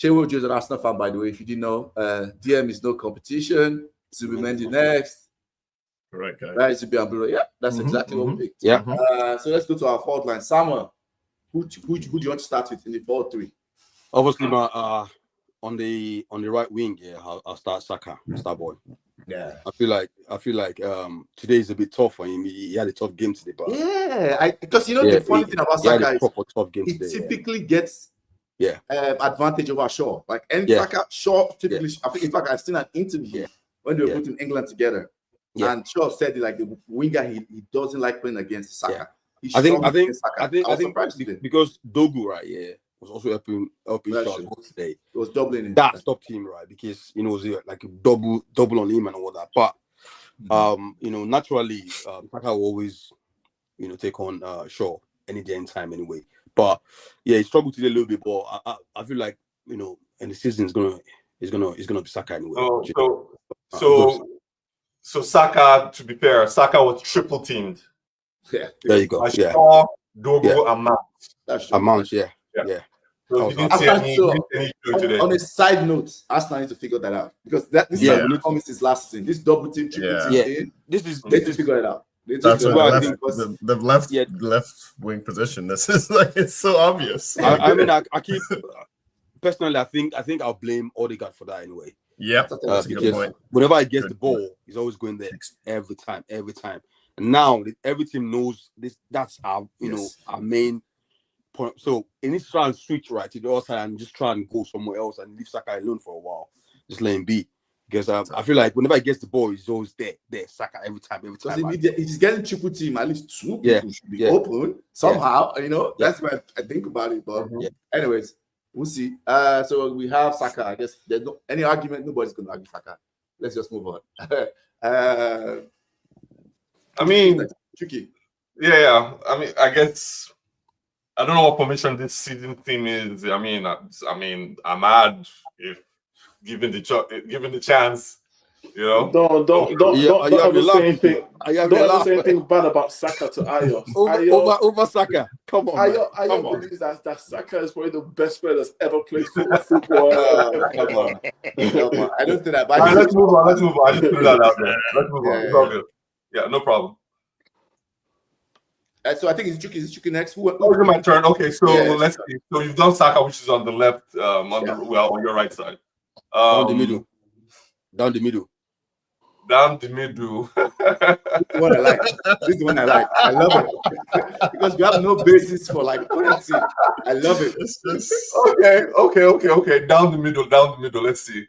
Chewo is an Arsenal fan, by the way. If you didn't know, DM is no competition. Zubimendi next. Correct, guys. Right, Zubi and Bruno. Yeah, that's exactly what we picked. Yeah. So let's go to our forward line. Samuel, who do you want to start with in the 4-3? Obviously, my on the right wing, yeah, I'll start Saka, Starboy. Yeah. I feel like today is a bit tough for him. He had a tough game today, but Because the funny thing about he had Saka a is proper tough game he today. typically gets advantage over Shaw. Like Saka, Shaw typically. I think in fact I've seen an interview when they were putting England together, and Shaw said like the winger he doesn't like playing against Saka. I think surprised because Dogu was also helping Shaw today. It was doubling him. That stopped him, right? Because it was like a double on him and all that. But naturally, Saka will always take on Shaw any day, any time, anyway. But he struggled today a little bit. But I feel like and the season is gonna be Saka anyway. So Saka, to be fair, Saka was triple teamed. Yeah, there you go. Shaw, Dogo, and Mount. Mount, yeah. So he didn't see any issue today. On a side note, Arsenal need to figure that out because this is what promises last season. This double team, triple team, they need to figure it out. That's the left wing position. This is like it's so obvious. I mean, I keep personally. I think I'll blame Odegaard for that anyway. Yep, that's a good point. Whenever I get the ball, he's always going there every time. And now every team knows this. That's our our main point. So he needs to try and switch right to the other side and just try and go somewhere else and leave Saka alone for a while. Just let him be. Because I feel like whenever he gets the ball, he's always there. Saka every time. He's getting triple team. At least two people should be open somehow. That's what I think about it. But anyways, we'll see. So we have Saka. I guess there's no any argument. Nobody's going to argue Saka. Let's just move on. I mean, tricky. Yeah. I mean, I guess I don't know what formation this season team is. I mean, I'm mad if given the chance, Don't ever say anything bad about Saka to Ayo. Over Saka. Come on, Ayo believes that Saka is probably the best player that's ever played football. Come on. I don't think that. Let's move on. I just threw that out there. Let's move on. It's all good. Yeah, no problem. So I think it's Chucky next. Who? It's my turn. Okay, so let's see. So you've done Saka, which is on the left, on your right side. Down the middle. Down the middle. This is the one I like. I love it because we have no basis for currency. I love it. Okay. Down the middle. Let's see.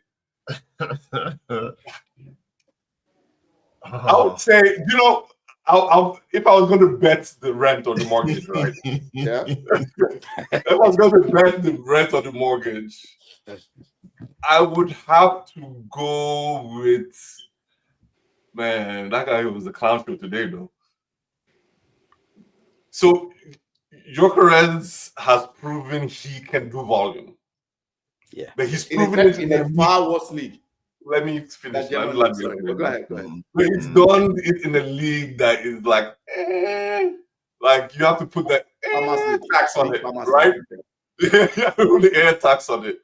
I would say, I'll if I was going to bet the rent or the mortgage, right? If I was going to bet the rent or the mortgage, I would have to go with, man, that guy was a clown show today, though. So, Gyökeres has proven he can do volume. Yeah. But he's proven it in a far worse league. Let me finish. Go ahead. But he's done it in a league that is like you have to put the tax on it, right? You have to put the air tax on it,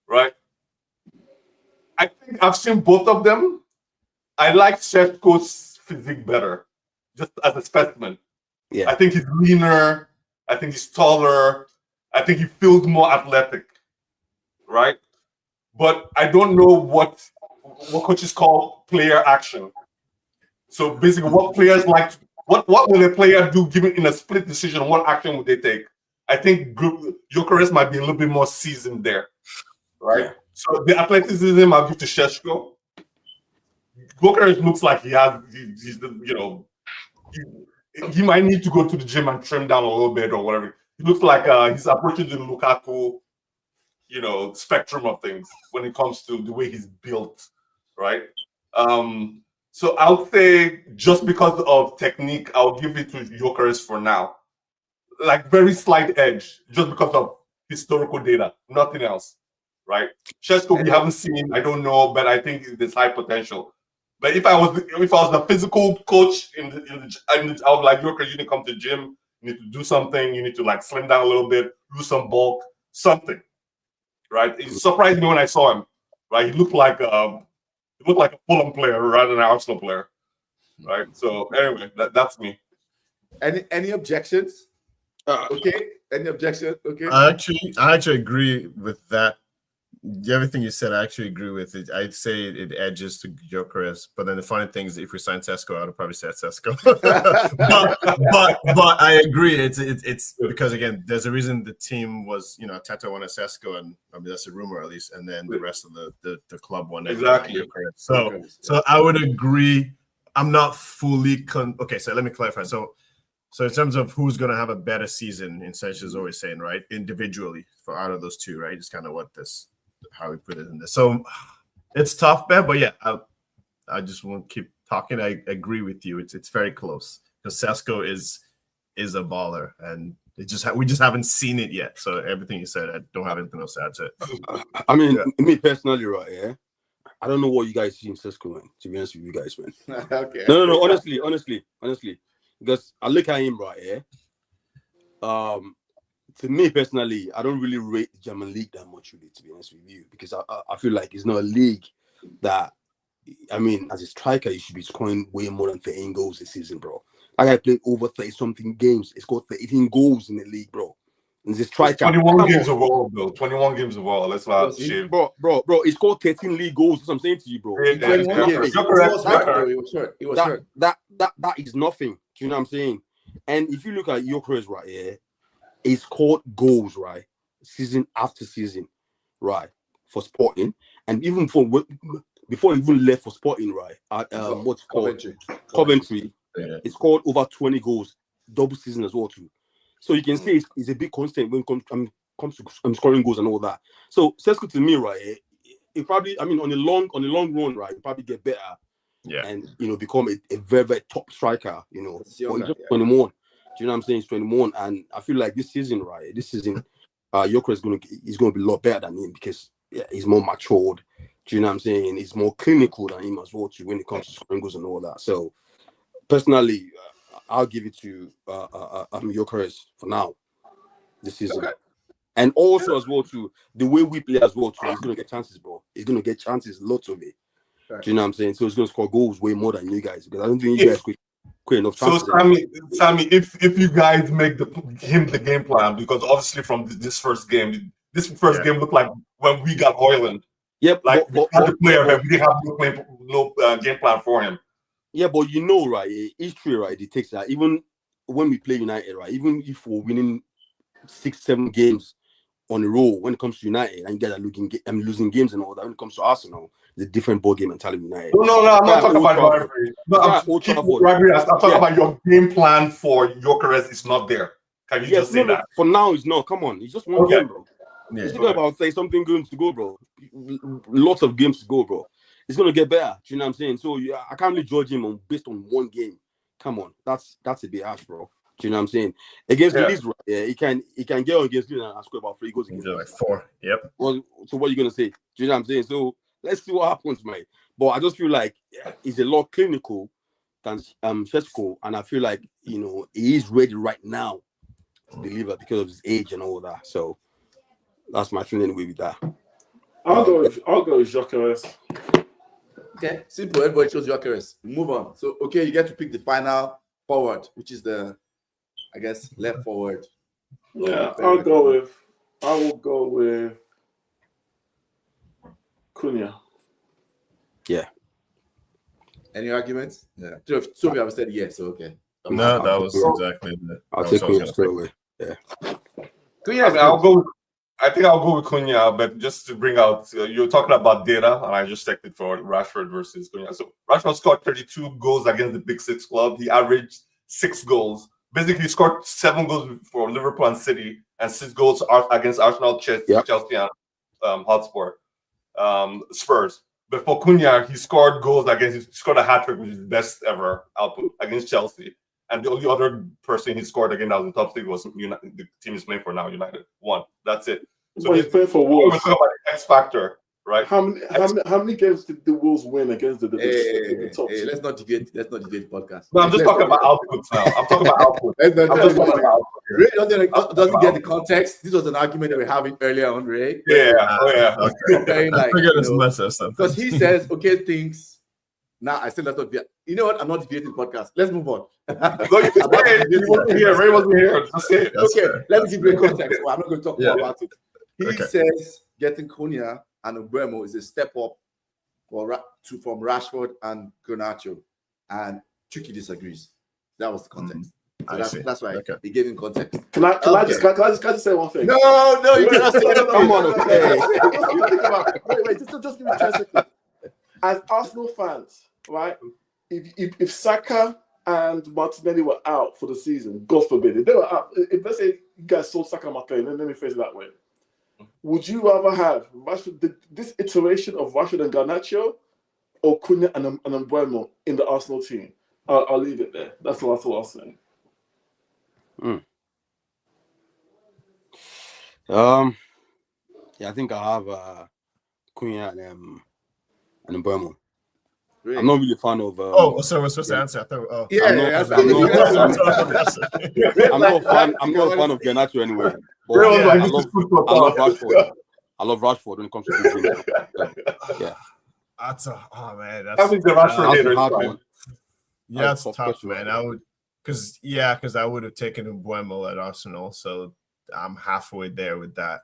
right? I think I've seen both of them. I like Šeško's physique better, just as a specimen. Yeah. I think he's leaner. I think he's taller. I think he feels more athletic, right? But I don't know what coaches call player action. So basically, what players like, what will a player do given in a split decision? What action would they take? I think Gyökeres might be a little bit more seasoned there, right? Yeah. So the athleticism I'll give to Šeško. Gyökeres looks like he might need to go to the gym and trim down a little bit or whatever. He looks like he's approaching the Lukaku, spectrum of things when it comes to the way he's built, right? So I'll say just because of technique, I'll give it to Gyökeres for now. Like very slight edge, just because of historical data, nothing else, right? Šeško we haven't seen, I don't know, but I think there's high potential. But if I was the physical coach I would like, Gyökeres, you need to come to the gym, you need to do something, you need to slim down a little bit, lose some bulk, something. Right, it surprised me when I saw him. Right, he looked like a Fulham player rather than an Arsenal player. Right, so anyway, that's me. Any objections? Okay, any objection? Okay. I actually agree with that. Everything you said, I actually agree with it. I'd say it edges to Gyökeres, but then the funny thing is, if we sign Sesko, I would probably say Sesko. but I agree. It's because again, there's a reason the team was Tata wanted Sesko, and I mean that's a rumor at least, and then the rest of the club wanted Exactly. Gyökeres. So I would agree. I'm not fully okay. So let me clarify. So in terms of who's going to have a better season, in Sanchez is always saying, right, individually for out of those two, right, it's kind of what how we put it in this. So it's tough, man, but yeah, I just won't keep talking. I agree with you. It's very close because Sesko is a baller, and we just haven't seen it yet. So everything you said, I don't have anything else to add to it. I mean, me personally, right? Yeah, I don't know what you guys see in Sesko, man. To be honest with you guys, man. Okay. No. Honestly, because I look at him, right? Yeah. To me personally, I don't really rate the German league that much, really, to be honest with you, because I feel like it's not a league that, I mean, as a striker, you should be scoring way more than 13 goals this season, bro. I got played over 30-something games. He scored 13 goals in the league, bro. And the striker, 21 games overall, though. 21 games overall. Let's not shave. Bro, he scored 13 league goals. That's what I'm saying to you, bro. He was hurt. That is nothing. Do you know what I'm saying? And if you look at Gyökeres right here, he scored goals, right, season after season, right, for Sporting, and even before he even left for Sporting, right, at what's called Coventry, he scored over 20 goals, double season as well too. So you can say he's a big constant when it comes to scoring goals and all that. So Sesko to me, right, it probably, I mean, on the long run, right, he'll probably get better, and become a very, very top striker, but he's just 21. Do you know what I'm saying? He's 21, and I feel like this season, Gyökeres is gonna be a lot better than him because he's more matured. Do you know what I'm saying? He's more clinical than him as well too when it comes to scoring goals and all that. So personally, I'll give it to Gyökeres for now this season. Okay. And also as well too, the way we play as well too, he's gonna get chances, bro. He's gonna get chances, lots of it. Okay. Do you know what I'm saying? So he's gonna score goals way more than you guys because I don't think you guys quick enough chances. So Sammy, if you guys make him the game plan, because obviously from this first game looked like when we got Højlund. Yep, like we had the player, but we didn't have no game plan for him. Yeah, but right, history, right, it takes that. Even when we play United, right, even if we're winning 6-7 games on a row when it comes to United, and you guys are losing games and all that, when it comes to Arsenal, it's a different ball game mentality United. No, I'm not talking about rivalry. I'm talking about your game plan for Gyökeres is not there. Can you just say that? For now, it's not. Come on, it's just one game, bro. It's not about something good to go, bro. Lots of games to go, bro. It's gonna get better. Do you know what I'm saying? So I can't really judge him based on one game. Come on, that's a bit harsh, bro. Do you know what I'm saying? Against Leeds, he can get on against Leeds and score about 3 goals against like 4. Yep. Well, so what are you gonna say? Do you know what I'm saying? So let's see what happens, mate. But I just feel like he's a lot clinical than Sesko, and I feel like he is ready right now to deliver because of his age and all that. So that's my feeling with that. I'll go with Gyökeres. Okay, simple. Everybody chose Gyökeres. Move on. So you get to pick the final forward, which is I guess left forward. Yeah, I will go with Cunha. Yeah. Any arguments? Yeah. Two of you have said yes. So okay. No, that was exactly it. I'll take Cunha straight away. Yeah. I think I'll go with Cunha, but just to bring out, you're talking about data, and I just checked it for Rashford versus Cunha. So Rashford scored 32 goals against the Big Six club. He averaged 6 goals. Basically, he scored 7 goals for Liverpool and City, and 6 goals against Arsenal, Chelsea, and Hotspur, Spurs. But for Cunha, he scored a hat-trick, which is the best ever output against Chelsea. And the only other person he scored again that was in the top league was the team he's playing for now, United. 1. That's it. So he's playing for Wolves. We're talking about the X factor, right? How many games did the Wolves win against the top team? Let's not debate the podcast. No, I'm just talking about outputs now. I'm talking about output. Ray doesn't get the context. This was an argument that we were having earlier on, Ray. Yeah. Because he says things Now I still not. You know what? I'm not deviating the podcast. Let's move on. No, you can say it. He wasn't here. Ray wasn't here. Just say it. Okay, let me give you a context. Well, I'm not going to talk more about it. He says getting Cunha and Mbeumo is a step up from Rashford and Garnacho, and Chucky disagrees. That was the context. So that's why he gave him context. Can I just say one thing? No, you cannot say it. Come on, okay. Wait, just give me 10 seconds. As Arsenal fans, right? If Saka and Martinelli were out for the season, God forbid, if they were out, if let's say you guys sold Saka and Martinelli, let me phrase it that way. Would you rather have Rashford, this iteration of Rashford and Garnacho, or Cunha and Mbeumo in the Arsenal team? I'll leave it there. That's what I was saying. Yeah, I think I have Cunha and Mbeumo. Really? I'm not really a fan of. So we're supposed to answer. I thought, I'm not a fan of Garnacho anyway. But I love Rashford. I love Rashford when it comes to the yeah. That's man. I think the Rashford hater is fine. Yeah, it's tough, man. I would, because I would have taken Mbeumo at Arsenal, so I'm halfway there with that.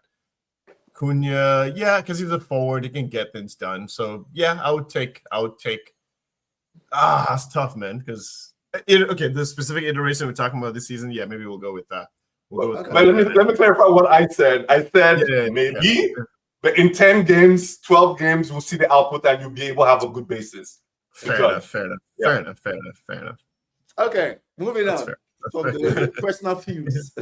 Cunha, because he's a forward, he can get things done. So I would take. That's tough, man. Because the specific iteration we're talking about this season, maybe we'll go with that. But let me clarify what I said. I said maybe, but in 10 games, 12 games, we'll see the output and you'll be able to have a good basis. Fair enough. Okay, moving on from the personal views.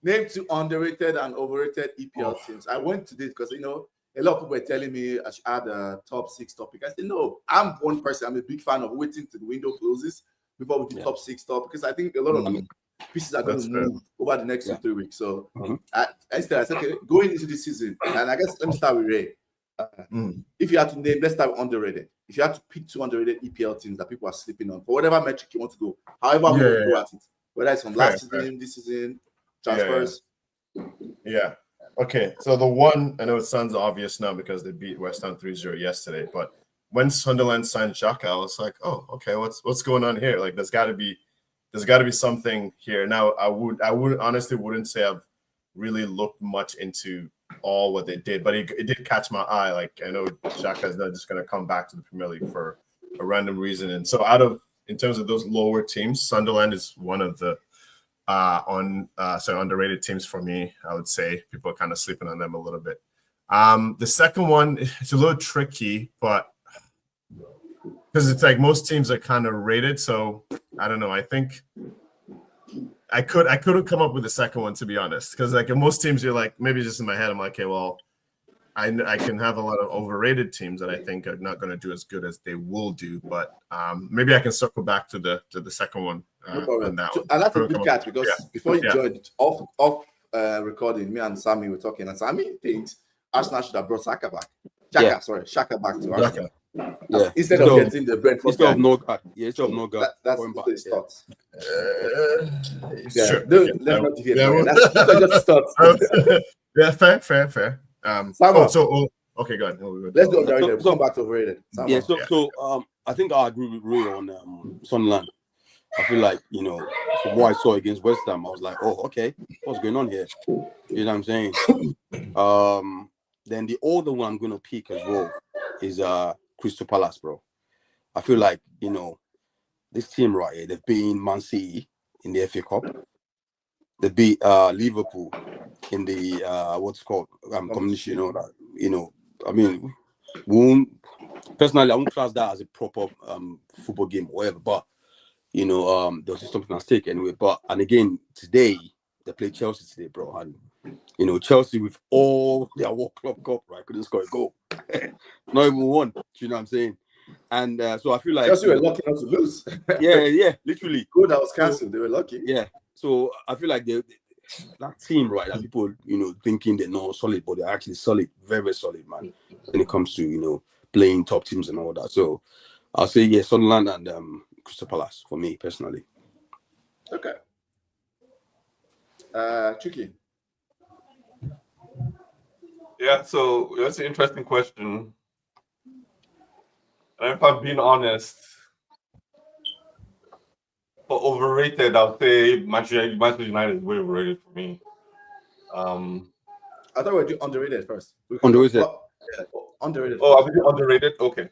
Name 2 underrated and overrated EPL teams. I went to this because a lot of people were telling me I should add a top 6 topic. I said no. I'm one person. I'm a big fan of waiting till the window closes before we do top 6 topic, because I think a lot of pieces are going to move over the next 2-3 weeks. So I said, okay, going into this season, and I guess let me start with Ray. If you had to name, let's start with underrated. If you had to pick 2 underrated EPL teams that people are sleeping on, for whatever metric you want to go, however you want to go at it, whether it's from last season, this season, transfers. Okay, so the one, I know it sounds obvious now because they beat West Ham 3-0 yesterday, but when Sunderland signed Xhaka, I was like, oh, okay, what's going on here? Like, there's got to be something here. Now, I would honestly wouldn't say I've really looked much into all what they did, but it did catch my eye. Like, I know Xhaka is not just going to come back to the Premier League for a random reason. And so in terms of those lower teams, Sunderland is one of the underrated teams for me. I would say people are kind of sleeping on them a little bit. The second one, it's a little tricky, but because it's like most teams are kind of rated, so I don't know. I think I couldn't come up with the second one, to be honest, because like in most teams, you're like, maybe just in my head, I'm like, okay, well, I can have a lot of overrated teams that I think are not going to do as good as they will do, but maybe I can circle back to the second one. No problem. And that's a good catch, because before you joined off recording, me and Sammy were talking, and Sammy thinks Arsenal should have brought Xhaka back. Xhaka back to Arsenal. Instead of getting the Brentford. Instead of no guard. That's his thoughts. Sure. Let's not deviate. That's just his thoughts. Fair. Okay, go ahead. Let's do underrated. Come back to overrated. I think I agree with Ray on Sunderland. I feel like, from what I saw against West Ham, I was like, oh, okay, what's going on here? You know what I'm saying? Then the other one I'm going to pick as well is Crystal Palace, bro. I feel like, this team right here, they've beaten Man City in the FA Cup. They beat Liverpool in the competition, I mean, personally, I won't class that as a proper football game or whatever, but there was just something at stake anyway. And again, today they played Chelsea today, bro. And Chelsea with all their World Club Cup, right, couldn't score a goal, not even one. Do you know what I'm saying? And so I feel like Chelsea were lucky not to lose. yeah, literally. Good, that was cancelled. They were lucky. Yeah. So I feel like that team, right, that people thinking they're not solid, but they're actually solid, very, very solid, man. When it comes to playing top teams and all that. So I'll say Sunderland and Crystal Palace for me personally. Okay. Chucky. Yeah, so that's an interesting question. And if I'm being honest, for overrated, I'll say Manchester United is way overrated for me. I thought we were doing underrated first. Underrated. Underrated. Oh, are we underrated? Okay.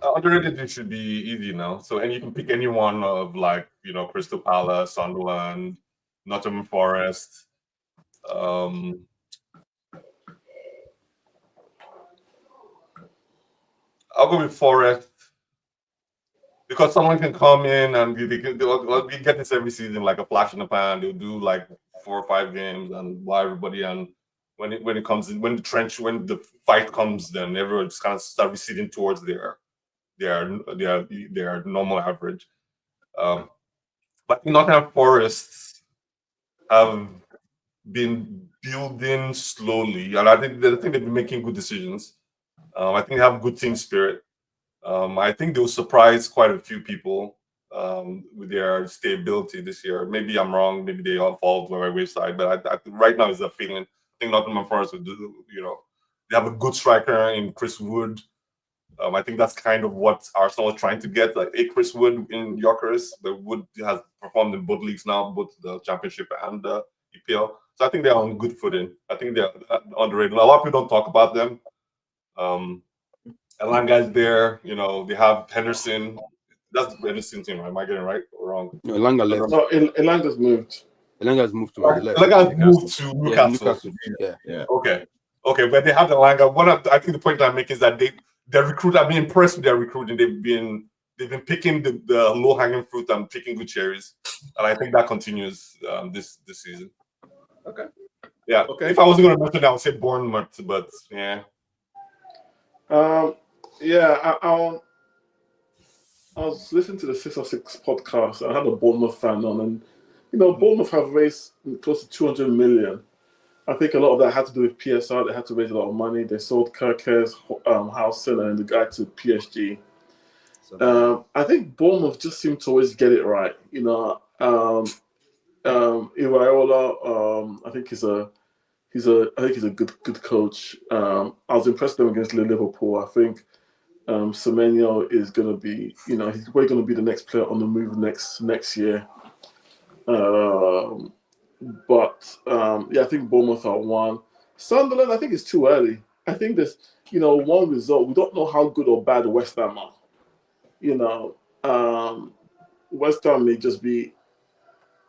Underrated, it should be easy now. So, and you can pick any one of, like, Crystal Palace, Sunderland, Nottingham Forest. I'll go with Forest because someone can come in and we get this every season, like a flash in the pan. They'll do like 4 or 5 games and wow everybody. And when it comes in, when the fight comes, then everyone just kind of start receding towards their normal average. But Nottingham Forest have been building slowly, and I think they've been making good decisions. I think they have good team spirit. I think they'll surprise quite a few people with their stability this year. Maybe I'm wrong. Maybe they all fall by my wayside. But I right now is a feeling. I think Nottingham Forest will do. They have a good striker in Chris Wood. I think that's kind of what Arsenal is trying to get, like a Chris Wood in Yorkers. The Wood has performed in both leagues now, both the Championship and the EPL. So I think they're on good footing. I think they're underrated. A lot of people don't talk about them. Elanga's there. They have Henderson. That's the Henderson team, right? Am I getting it right or wrong? No, Elanga left. No, Elanga's moved. Elanga's moved to the left. Elanga's moved to Yeah, Newcastle. Yeah. Okay, but they have Elanga. I think the point I'm making is that their recruit. I've been impressed with their recruiting. They've been picking the low hanging fruit and picking good cherries, and I think that continues this season. Okay. Yeah. Okay. If I wasn't going to mention that, I would say Bournemouth, but yeah. Yeah, I was listening to the 606 podcast. I had a Bournemouth fan on, and Bournemouth have raised close to 200 million. I think a lot of that had to do with PSR. They had to raise a lot of money. They sold Kirkes, Howson, and the guy to PSG. I think Bournemouth just seem to always get it right. Iraola, I think he's a good coach. I was impressed with him against Liverpool. I think Semenyo is going to be, he's probably going to be the next player on the move next year. I think Bournemouth are 1. Sunderland, I think it's too early. I think there's, one result. We don't know how good or bad West Ham are. West Ham may just be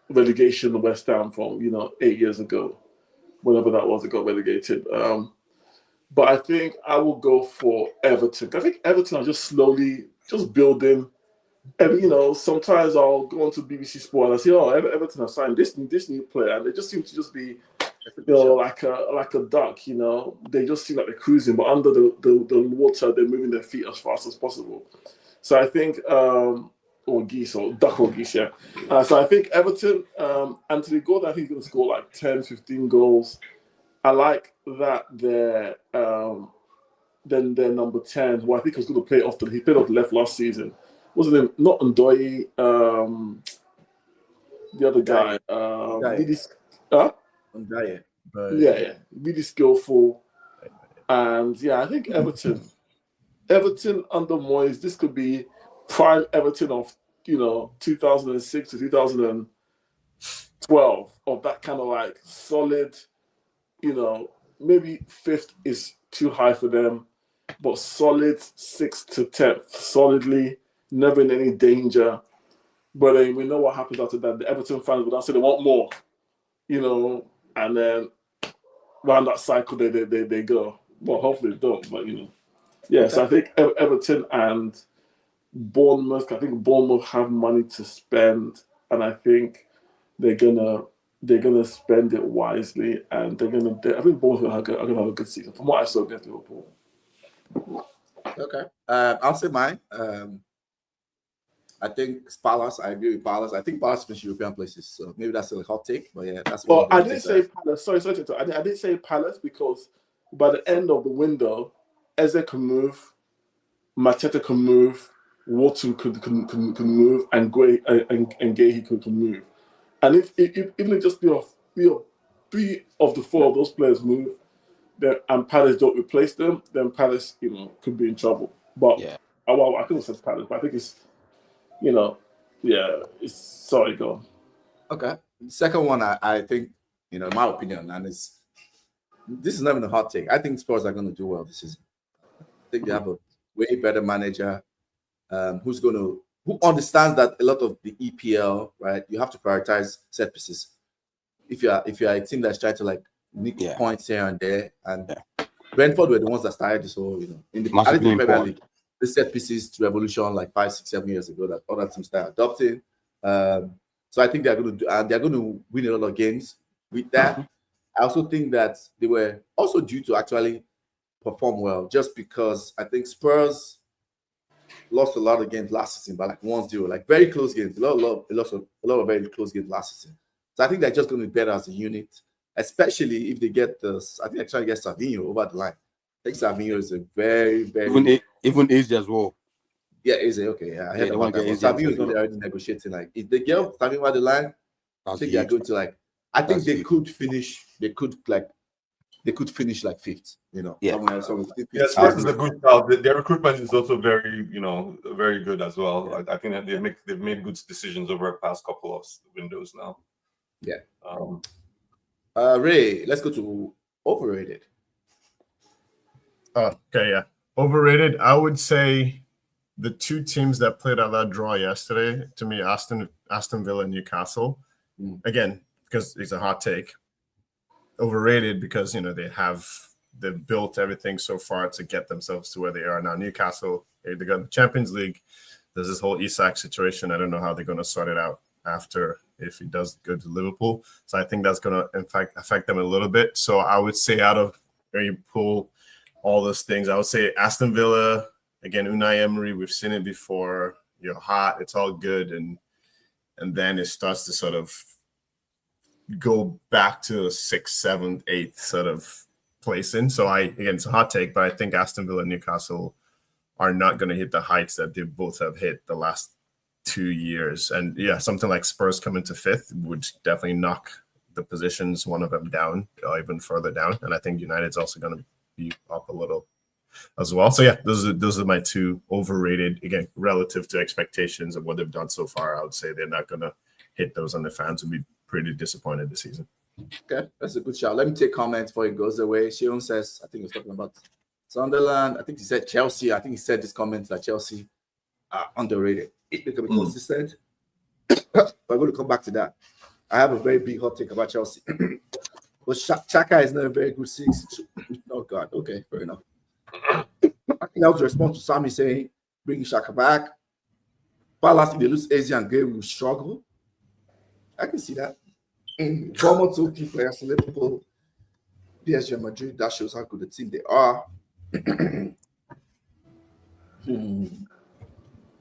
relegation West Ham from, 8 years ago, whenever that was, it got relegated. But I think I will go for Everton. I think Everton are just slowly building. And, sometimes I'll go onto BBC Sport and I say, "Oh, Everton have signed this new player," and they just seem to just be, like a duck. They just seem like they're cruising, but under the water, they're moving their feet as fast as possible. So I think, or geese or duck or geese, yeah. So I think Everton, Anthony Gordon, I think he's going to score like 10, 15 goals. I like that they're number 10, who I think was going to play off he played off the left last season. What's his name? Not Ndoye, the other guy. Ndoye. Yeah, really skillful. And yeah, I think Everton under Moyes, this could be prime Everton of 2006 to 2012, of that kind of like solid, maybe 5th is too high for them, but solid 6th to 10th, solidly, never in any danger. But then we know what happens after that. The Everton fans will say they want more, and then round that cycle they go. Well, hopefully they don't, but yeah. So I think Everton and Bournemouth. I think Bournemouth have money to spend, and I think they're gonna spend it wisely, and I think Bournemouth are gonna have a good season from what I saw against Liverpool. Okay. I'll say mine. I think Palace. I agree with Palace. I think Palace finished European places, so maybe that's a hot take. But yeah, that's. Well, I didn't say Palace. Sorry. I didn't say Palace because by the end of the window, Eze can move, Mateta can move, Wharton can move, and Gahey can move. And if even if just 3 of the 4 of those players move, and Palace don't replace them, then Palace, could be in trouble. But Well, I couldn't say Palace, but I think it's, it's sorry, go on. Okay. The second one, I think, in my opinion, and this is not even a hot take. I think Spurs are going to do well this season. I think they have a way better manager who understands that a lot of the EPL, right? You have to prioritize set pieces. If you're a team that's trying to like nick points here and there, and Brentford were the ones that started this whole, in the Premier League, the set pieces revolution like 5, 6, 7 years ago that other teams started adopting. So I think they're going to do, and they're going to win a lot of games with that. I also think that they were also due to actually perform well, just because I think Spurs lost a lot of games last season by like 1-0, like very close games, a lot of very close games last season. So I think they're just going to be better as a unit, especially if they get I think actually get Savinho over the line. I think Savinho is a very, very even easy as well. Yeah, easy. Okay, yeah. I heard about that. Savinho is not already negotiating. Like if they get Savinho over the line, I think they're going to like. I think they could finish. They could finish like fifth. Spurs is a good shout. Their recruitment is also very, very good as well. Yeah. I think that they've made good decisions over the past couple of windows now. Yeah. Ray, let's go to overrated. Okay, yeah. Overrated. I would say the two teams that played out that draw yesterday, to me, Aston Villa and Newcastle. Again, because it's a hot take. Overrated because they've built everything so far to get themselves to where they are now. Newcastle, they got the Champions League. There's this whole Isak situation. I don't know how they're going to sort it out after if he does go to Liverpool. So I think that's going to, in fact, affect them a little bit. So I would say out of where you pull all those things, I would say Aston Villa, again, Unai Emery, we've seen it before. You're hot, it's all good. And then it starts to sort of go back to a 6th, 7th, 8th sort of placing. So it's a hot take, but I think Aston Villa and Newcastle are not going to hit the heights that they both have hit the last 2 years. And yeah, something like Spurs coming to 5th would definitely knock the positions, one of them down, even further down. And I think United's also going to be up a little as well. So yeah, those are my two overrated, again, relative to expectations of what they've done so far. I would say they're not going to hit those, and the fans would be pretty disappointed this season. Okay, that's a good shout. Let me take comments before it goes away. Sharon says, I think he was talking about Sunderland. I think he said Chelsea. I think he said this comment that Chelsea are underrated. If they can be consistent, but I'm going to come back to that. I have a very big hot take about Chelsea. But Xhaka is not a very good 6. Oh, God. Okay, fair enough. I think that was the response to Sammy saying, bringing Xhaka back. Palace, if they lose Asia and Gay, will struggle. I can see that. Former 2 key players, Liverpool, PSG and Madrid, that shows how good the team they are.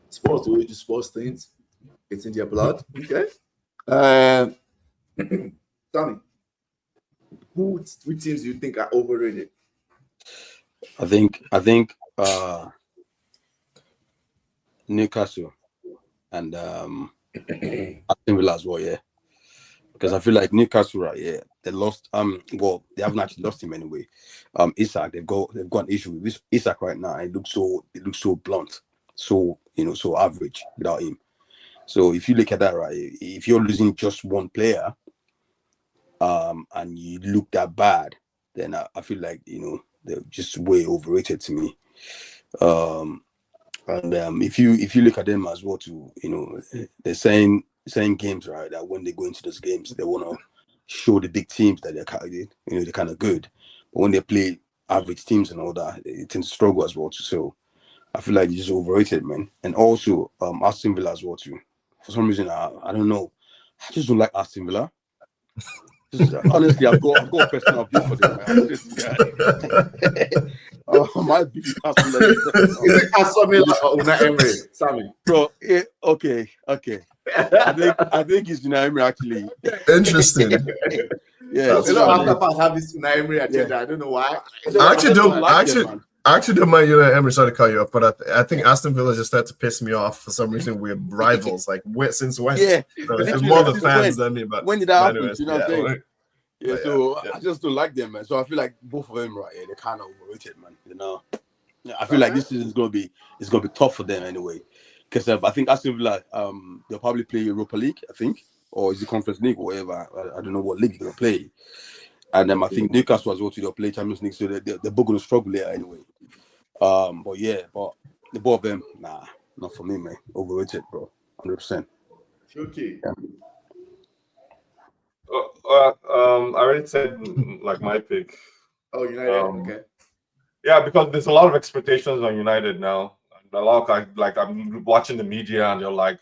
Sports, the way you do sports things, it's in their blood. Okay. Tommy, which teams do you think are overrated? I think Newcastle and Aston Villa as well, yeah. Because I feel like Newcastle, right, yeah, they lost. They haven't actually lost him anyway. Isak, they've got an issue with Isak right now. It looks so blunt, so so average without him. So if you look at that, right, if you're losing just one player, and you look that bad, then I feel like they're just way overrated to me. And if you look at them as well too, they're saying games, right, that when they go into those games, they want to show the big teams that they're kind of good. But when they play average teams and all that, they tend to struggle as well too. So I feel like they're just overrated, man. And also Aston Villa as well too. For some reason, I don't know. I just don't like Aston Villa. Honestly, I've got a personal view for them. My big Aston Villa. Is it Aston Villa or Unai Emery? Sammy, bro. Okay. I think it's Unai Emery actually. Interesting. Yeah, a lot of after have this Unai Emery agenda. Yeah. I don't know why. I actually don't mind Unai Emery. Sorry to cut you off, but I think Aston Villa just started to piss me off for some reason. We're rivals. Like since when? Yeah, so it's more the fans than me. But when did that happen? You know what I'm saying? Yeah, so I just don't like them, man. So I feel like both of them, right? Yeah, they're kind of overrated, man. I feel like this season is gonna be tough for them anyway. Because I think Aston Villa they'll probably play Europa League, I think, or is it Conference League or whatever. I don't know what league they're gonna play. And I think Newcastle as well they'll play Champions League, so they're both gonna struggle there anyway. But the both of them, not for me, man. Overrated, bro. 100%. Okay. Yeah. I already said like my pick. Oh, United. Okay. Yeah, because there's a lot of expectations on United now. A lot of like I'm watching the media and they're like,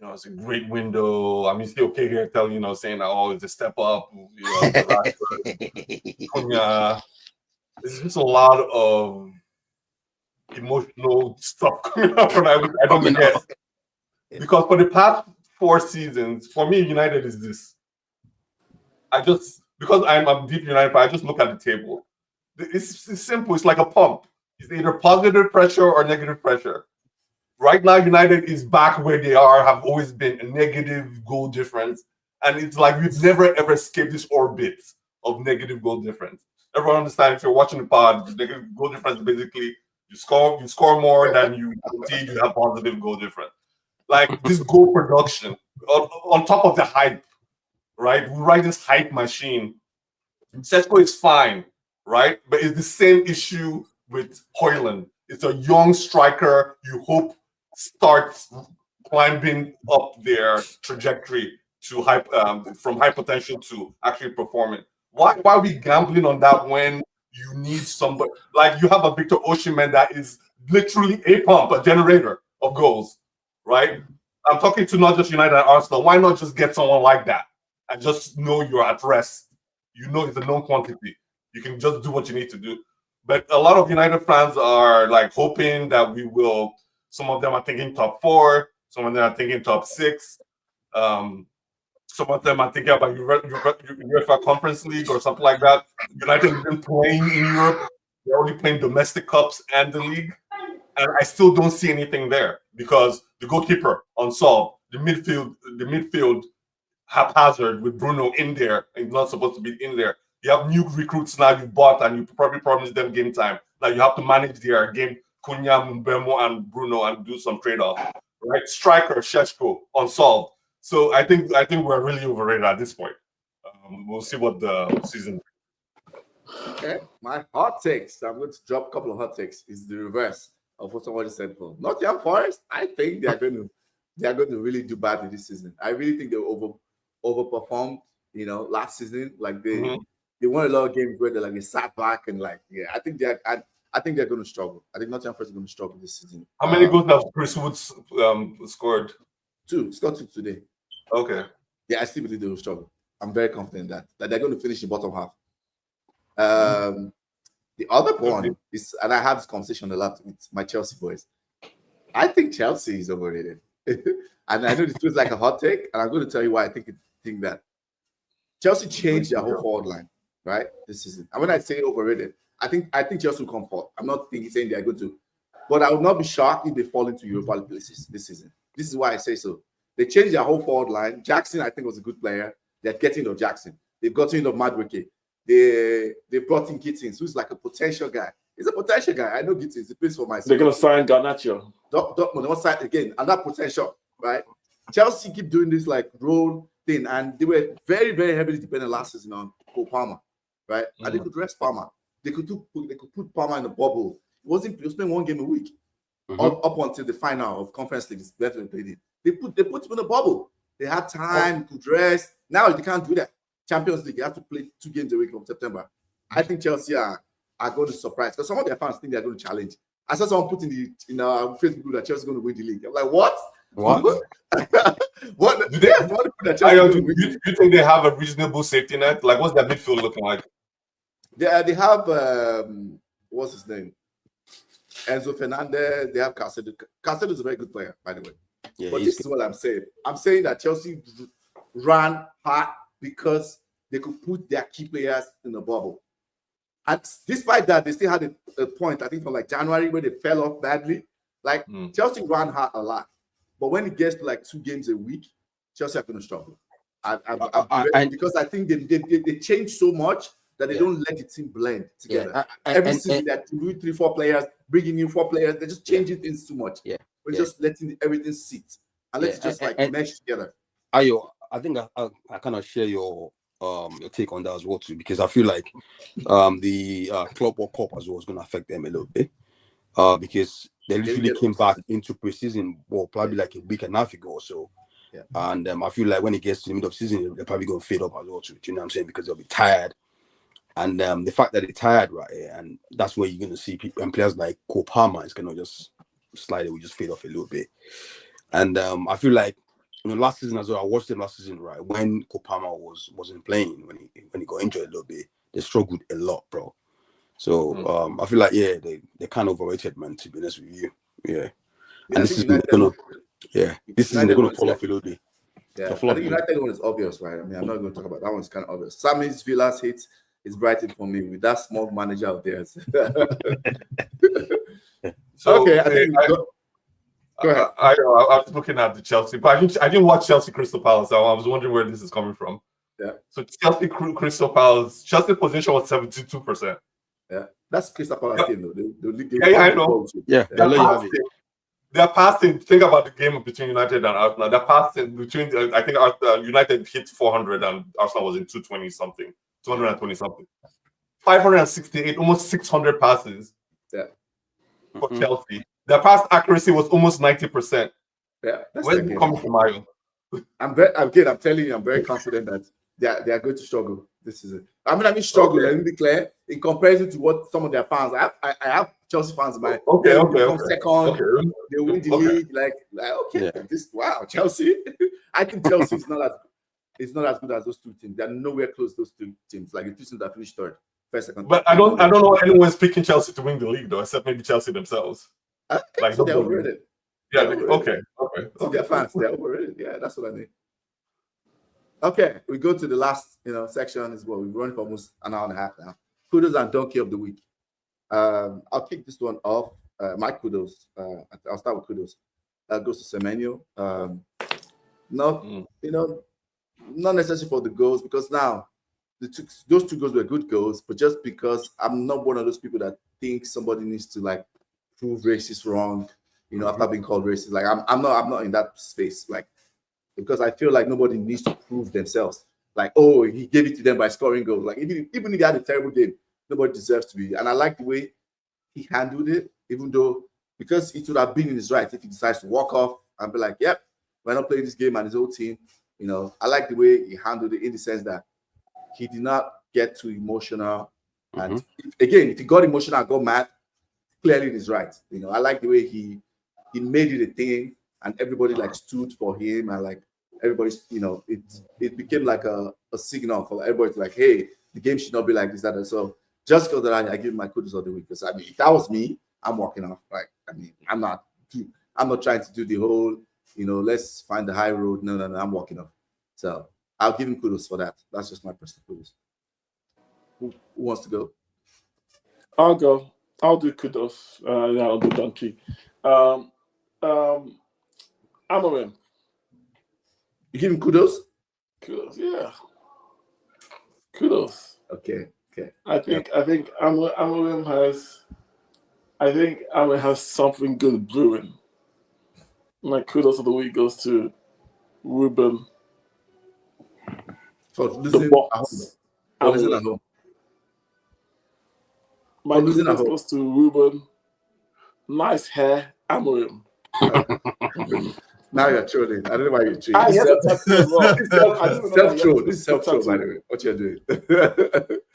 it's a great window. I mean, it's still okay here telling saying that it's a step up. There's just a lot of emotional stuff coming up, and I don't get. Because for the past 4 seasons, for me, United is this. Because I'm a deep United fan, I just look at the table. It's simple. It's like a pump. It's either positive pressure or negative pressure. Right now, United is back where they have always been, a negative goal difference. And it's like we've never, ever escaped this orbit of negative goal difference. Everyone understands if you're watching the pod, the negative goal difference is basically you score more than you concede, you have positive goal difference. Like this goal production, on top of the hype, right? We ride this hype machine. Sesko is fine, right? But it's the same issue with Højlund. It's a young striker you hope starts climbing up their trajectory to from high potential to actually performing. Why are we gambling on that when you need somebody like you have a Victor Osimhen that is literally a generator of goals, right? I'm talking to not just United and Arsenal. Why not just get someone like that and just know you're at rest? It's a known quantity. You can just do what you need to do. But a lot of United fans are like hoping that we will. Some of them are thinking top 4. Some of them are thinking top 6. Some of them are thinking about UEFA Conference League or something like that. United have been playing in Europe. They're only playing domestic cups and the league. And I still don't see anything there because the goalkeeper unsolved, the midfield haphazard with Bruno in there and not supposed to be in there. You have new recruits now you bought and you probably promised them game time. Now you have to manage their game, Cunha, Mbemo, and Bruno, and do some trade-off. Right? Striker, Šeško, unsolved. So I think we're really overrated at this point. We'll see what the season. Okay, my hot takes. I'm going to drop a couple of hot takes. Is the reverse of what somebody said for Nottingham Forest. I think they are going to really do badly this season. I really think they overperformed. Last season, like they won a lot of games where they sat back and I think they're going to struggle. I think Nottingham Forest is going to struggle this season. How many goals have Chris Woods scored? 2. Scored 2 today. Okay. Yeah, I still believe they will struggle. I'm very confident that they're going to finish in bottom half. The other one is, and I have this conversation a lot with my Chelsea boys. I think Chelsea is overrated. And I know this feels like a hot take, and I'm going to tell you why I think that Chelsea changed their whole forward line, right, this season. And when I say overrated, I think Chelsea will come forward. I'm not saying they are going to, but I would not be shocked if they fall into Europa League places this season. This is why I say so. They changed their whole forward line. Jackson, I think, was a good player. They're getting rid of Jackson. They've gotten rid of Madueke. They brought in Gittins, who's like a potential guy. He's a potential guy. I know Gittins. He plays for myself. They're going to sign Garnacho. Dortmund, one side again, and that potential, right? Chelsea keep doing this role thing, and they were very, very heavily dependent last season on Cole Palmer, right? And they could rest Palmer. They could put Palmer in the bubble. He was playing 1 game a week up until the final of Conference League. They put him in the bubble. They had time to rest. Now they can't do that. Champions League, you have to play 2 games a week from September. I think Chelsea are going to surprise because some of their fans think they're going to challenge. I saw someone put in our Facebook group that Chelsea is going to win the league. I'm like, what? What? Do you think they have a reasonable safety net? Like, what's their midfield looking like? They have what's his name? Enzo Fernandez. They have Caicedo. Caicedo is a very good player, by the way. Yeah, but this is what I'm saying. I'm saying that Chelsea ran hard because they could put their key players in the bubble. And despite that, they still had a point, I think, from January where they fell off badly. Chelsea ran hard a lot. But when it gets to 2 games a week, Chelsea are going to struggle. Because I think they changed so much that they don't let the team blend together. Yeah, Every season they're doing 3-4 players, bringing in 4 players. They're just changing things too much. Yeah, we're just letting everything sit and let's just mesh together. Ayo, I think I kind of share your take on that as well too, because I feel like the Club World Cup as well is going to affect them a little bit, because they literally came back into preseason, well, probably like a week and a half ago or so. Yeah. And I feel like when it gets to the middle of season, they're probably going to fade up as well too. Do you know what I'm saying? Because they'll be tired. And the fact that they're tired, right, and that's where you're going to see people and players like Cole Palmer is going to just slide, we just fade off a little bit. And I feel like, last season as well, I watched them last season, right, when Cole Palmer wasn't playing, when he got injured a little bit, they struggled a lot, bro. So I feel like, they kind of overrated, man, to be honest with you. Yeah. And this season, this season they're going to fall off a little bit. Yeah, I think United one is obvious, right? I mean, I'm not going to talk about that one's kind of obvious. Sammy's Villa's hit is Brighton for me with that small manager out there. So, okay, I think go ahead. I was looking at the Chelsea, but I didn't watch Chelsea Crystal Palace. So I was wondering where this is coming from. Yeah. So Chelsea Crystal Palace, Chelsea position was 72%. Yeah, that's Crystal Palace team though. I know. Yeah, they're passing. Think about the game between United and Arsenal. They're passing between. I think United hit 400 and Arsenal was in 220 something. 220 something, 568, almost 600 passes. Yeah, for Chelsea, their pass accuracy was almost 90%. Yeah, where's it coming from, Mario? I'm telling you, I'm very confident that they are going to struggle this season. I mean struggle. Let me be clear. In comparison to what some of their fans, I have Chelsea fans in mind. Okay. Second, they win the league. Chelsea. I think Chelsea is not as good as those two teams. They're nowhere close to those two teams. Like the two teams that finished third, first, second. But I don't know anyone's picking Chelsea to win the league though, except maybe Chelsea themselves. Like so they're overrated. Yeah. Okay. So their fans, they're overrated. Yeah, that's what I mean. Okay, we go to the last section as well. We've run for almost an hour and a half now. Kudos and donkey of the week. I'll kick this one off. My kudos. I'll start with kudos. Goes to Semenyo. Not necessarily for the goals, because now those 2 goals were good goals, but just because I'm not one of those people that think somebody needs to like prove racist wrong, after being called racist. Like I'm not in that space, like, because I feel like nobody needs to prove themselves. Like, oh, he gave it to them by scoring goals. Like even if he had a terrible game, nobody deserves to be. And I like the way he handled it, even though because it would have been in his right if he decides to walk off and be like, yep, we're not playing this game, and his whole team. I like the way he handled it in the sense that he did not get too emotional. And if he got emotional and got mad, clearly it is right. I like the way he made it a thing, and everybody like stood for him, and like everybody, it became like a signal for everybody to like, hey, the game should not be like this, that, and so. Just because I give my kudos of the week, because I mean, if that was me, I'm walking off. Like, I mean, I'm not trying to do the whole, let's find the high road. No, I'm walking off. So I'll give him kudos for that. That's just my personal kudos. Who wants to go? I'll go. I'll do kudos. I'll do donkey. Amorim. You give him kudos? Kudos, yeah. Kudos. Okay. I think Amorim has something good brewing. My kudos of the week goes to Ruben. So listen at home. My kudos goes to Ruben. Nice hair, Amorim. Now you're trolling. I don't know why you're trolling. Self-troll. This is self-troll, by the way. What you're doing.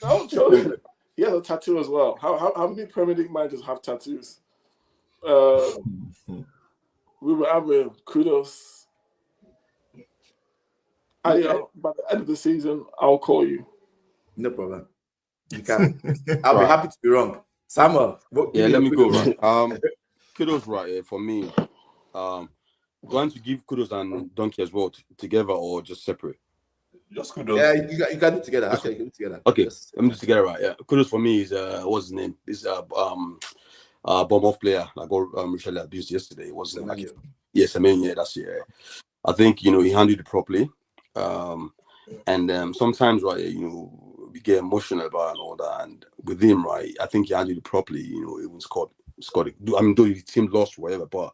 I'm trolling. He has a tattoo as well. How many Premier League managers have tattoos? Ruben Amorim, kudos. By the end of the season, I'll call you. No problem. You can. I'll be happy to be wrong. Samuel. Let me go. Right. Kudos, right? For me, going to give kudos and donkey as well together or just separate? Just kudos. Yeah, you got it together. Actually, you got it together. Okay, let me do it together, right? Yeah, kudos for me is what's his name? This bomb-off player that got Michelle abused yesterday. It wasn't like yes, I mean that's it. I think he handled it properly. And sometimes right, we get emotional about and all that. And with him, right, I think he handled it properly. Even scored. I mean, though the team lost, whatever, but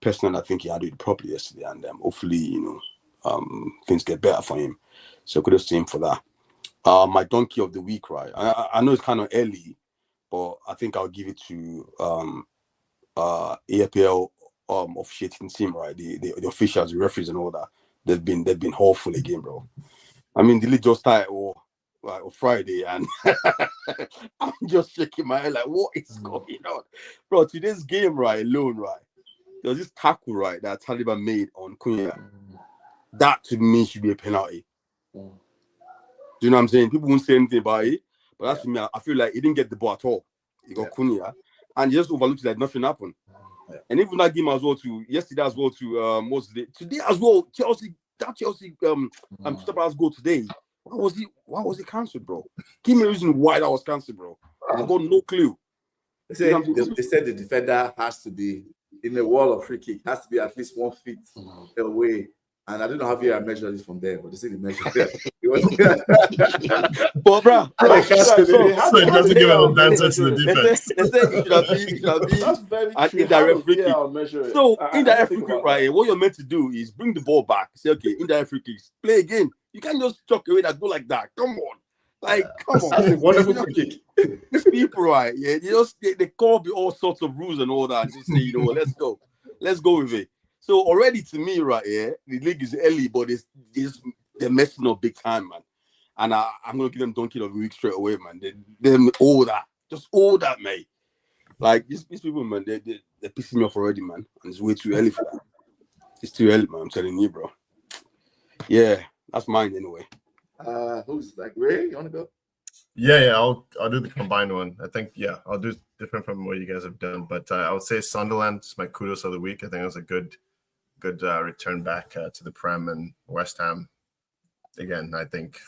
personally, I think he handled it properly yesterday, and hopefully, things get better for him. So kudos to him for that. My donkey of the week, right? I know it's kind of early, but I think I'll give it to AFL officiating team, right? The officials, the referees, and all that. They've been awful again, bro. I mean, the league just started on Friday, and I'm just shaking my head like, what is going on, bro? Today's game, right, alone, right? There was this tackle, right, that Taliban made on Cunha. That to me should be a penalty. Do you know what I'm saying? People won't say anything about it, but that's to me. I feel like he didn't get the ball at all. He got Cunha, and he just overlooked it like nothing happened. Yeah. And even that game as well, yesterday as well, today as well, Chelsea goal today. Why was it cancelled, bro? Give me a reason why that was cancelled, bro. I got no clue. They said the defender has to be in the wall of free kick, has to be at least 1 feet away. And I don't know how VAR measured it from there, but they say they measured there. But bro, so it doesn't give an answer to the defense. They say it should have been That's very an true. indirect free kick. Measure it? So indirect free think kick, about right? What you're meant to do is bring the ball back. Say, okay, indirect free kicks, play again. You can't just chuck away that goal like that. Come on. Come on. That's a wonderful free kick. These people, right? Yeah, they call up all sorts of rules and all that and just say, let's go. Let's go with it. So already to me, right, yeah, the league is early, but they're messing up big time, man. And I'm gonna give them donkey of the week straight away, man. They're all that, mate. Like these people, man, they're pissing me off already, man. And it's way too early for that. It's too early, man. I'm telling you, bro. Yeah, that's mine anyway. Who's like Ray? You wanna go? Yeah, I'll do the combined one. I think I'll do different from what you guys have done, but I would say Sunderland is my kudos of the week. I think it was a good return back to the Prem, and West Ham. Again, I think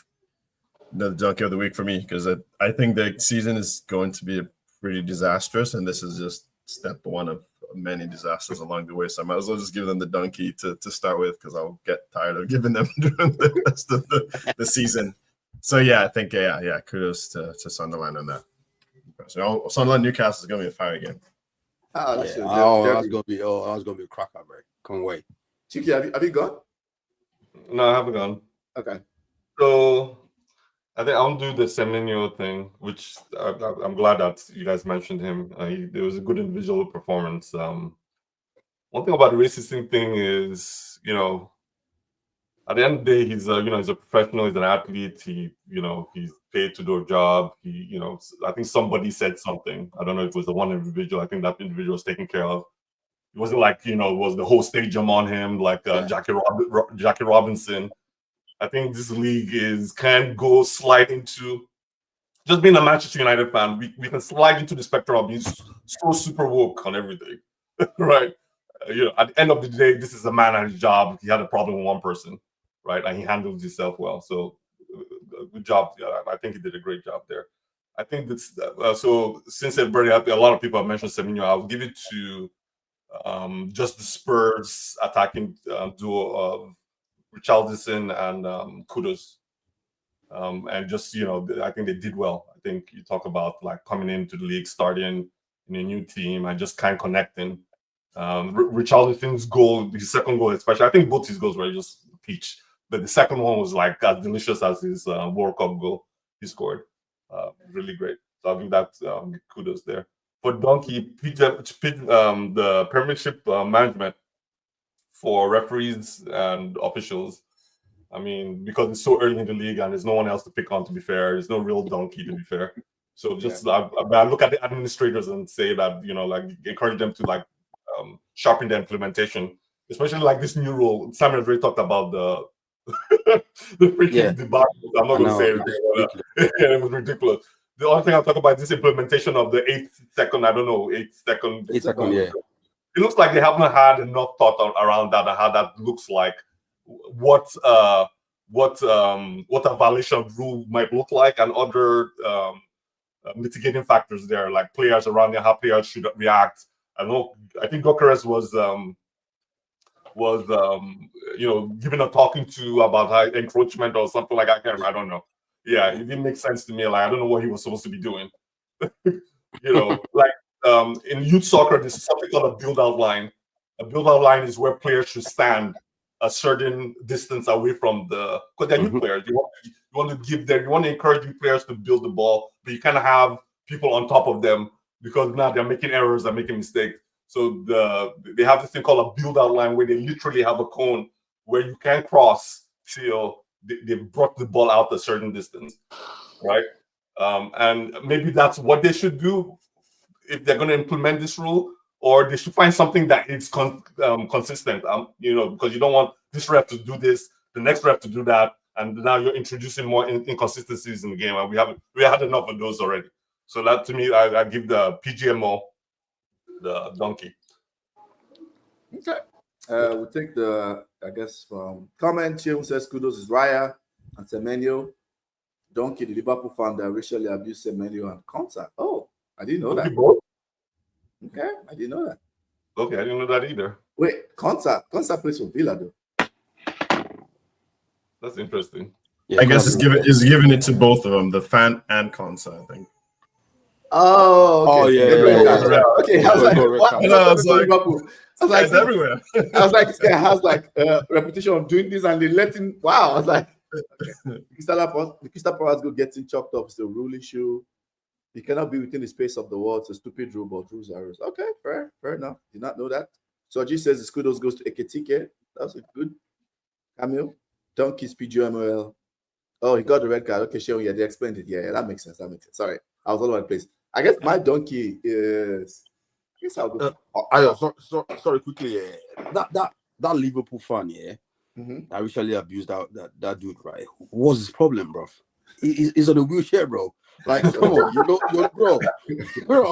the donkey of the week for me, because I think the season is going to be pretty disastrous, and this is just step one of many disasters along the way. So I might as well just give them the donkey to start with, because I'll get tired of giving them during the rest of the season. So yeah, I think kudos to Sunderland on that. So Sunderland Newcastle is going to be a fire game. That's gonna be a cracker, bro. Can't wait. Chiki, have you gone? No, I haven't gone. Okay. So I think I'll do the Semenyo thing, which I'm glad that you guys mentioned him. It was a good individual performance. One thing about the racism thing is, at the end of the day, he's a professional, he's an athlete. He's paid to do a job. I think somebody said something. I don't know if it was the one individual. I think that individual was taken care of. It wasn't like, it was the whole stadium on him, like Jackie Robinson. I think this league can go slide into, just being a Manchester United fan, we can slide into the spectrum of being so super woke on everything, right? At the end of the day, this is a man at his job. He had a problem with one person, right? And he handled himself well. So good job. I think he did a great job there. I think that's so. Since a lot of people have mentioned Semenyo, I'll give it to just the Spurs attacking duo of Richarlison and Kudos. And just, I think they did well. I think you talk about like coming into the league, starting in a new team and just kind of connecting. Richarlison's goal, his second goal especially, I think both his goals were just peach, but the second one was like as delicious as his World Cup goal he scored. Really great. So I'll give that kudos there. For Donkey, the Premiership management for referees and officials. I mean, because it's so early in the league and there's no one else to pick on, to be fair. There's no real donkey, to be fair. So just I look at the administrators and say that, encourage them to sharpen the implementation, especially like this new rule. Samuel already talked about the free kick debacle. I'm not going to say anything. It was ridiculous. The only thing I'll talk about is this implementation of the 8 second, 8 second. Yeah. It looks like they haven't had enough thought around that and how that looks like, what a violation of rule might look like, and other mitigating factors there, like players around there, how players should react. I think Gokeres was was given a talking to about encroachment or something like that. I don't know. Yeah, it didn't make sense to me. Like, I don't know what he was supposed to be doing. In youth soccer, there's something called a build-out line. A build-out line is where players should stand a certain distance away from because they're youth players. You want to encourage youth players to build the ball, but you kind of have people on top of them because now they're making errors and making mistakes. So they have this thing called a build-out line where they literally have a cone where you can't cross till they've brought the ball out a certain distance, right? And maybe that's what they should do if they're going to implement this rule, or they should find something that is consistent, because you don't want this ref to do this, the next ref to do that, and now you're introducing more inconsistencies in the game, and we had enough of those already. So that, to me, I give the PGMO the donkey. Okay. We'll take from comment. Chiu says Kudos is Raya and Semenyo. Donkey, the Liverpool fan that racially abused Semenyo and Konsa. Oh, I didn't know that. Okay, I didn't know that. Okay, I didn't know that either. Wait, Konsa plays for Villa though. That's interesting. Yeah, I guess it's giving it to both of them, the fan and Konsa, I think. Oh, okay. Okay, I was like, what? I was like, it's everywhere. I was like, this guy has like a reputation of doing this, and they let him. Wow, I was like, okay. The Crystal Palace go getting chopped up. It's a rule issue. You cannot be within the space of the wall. It's a stupid rule, but rules are rules. Okay, fair enough. Did not know that. So G says the Kudos goes to Eketike. That's a good cameo. Donkey's PGMOL. Oh, he got the red card. Okay, sure. Yeah, they explained it. Yeah, that makes sense. Sorry, I was all over the place. I guess my donkey is. I guess I'll go. Sorry, quickly. That Liverpool fan, I recently abused that dude. Right? What's his problem, bro? He's on a wheelchair, bro. Like, come on,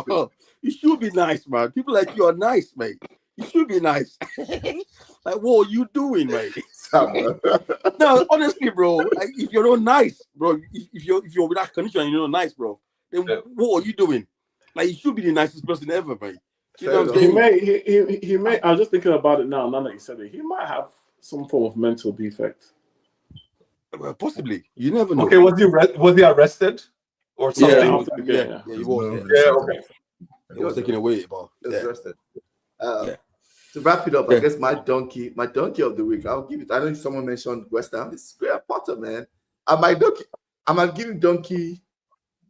bro. You should be nice, man. People like you are nice, mate. You should be nice. Like, what are you doing, mate? No, honestly, bro. Like, if you're not nice, bro. If you're with that condition and you're not nice, bro. Then what are you doing? Like, you should be the nicest person ever, mate. You know what I'm saying? He may. I was just thinking about it now that you said it. He might have some form of mental defect. Well, possibly. You never know. Okay, was he arrested or something? Yeah, he was. Yeah, okay. He was taken away, but he was arrested. To wrap it up, I guess my donkey of the week. I'll give it. I know someone mentioned West Ham. It's Graham Potter, man. And my donkey. I'm giving donkey.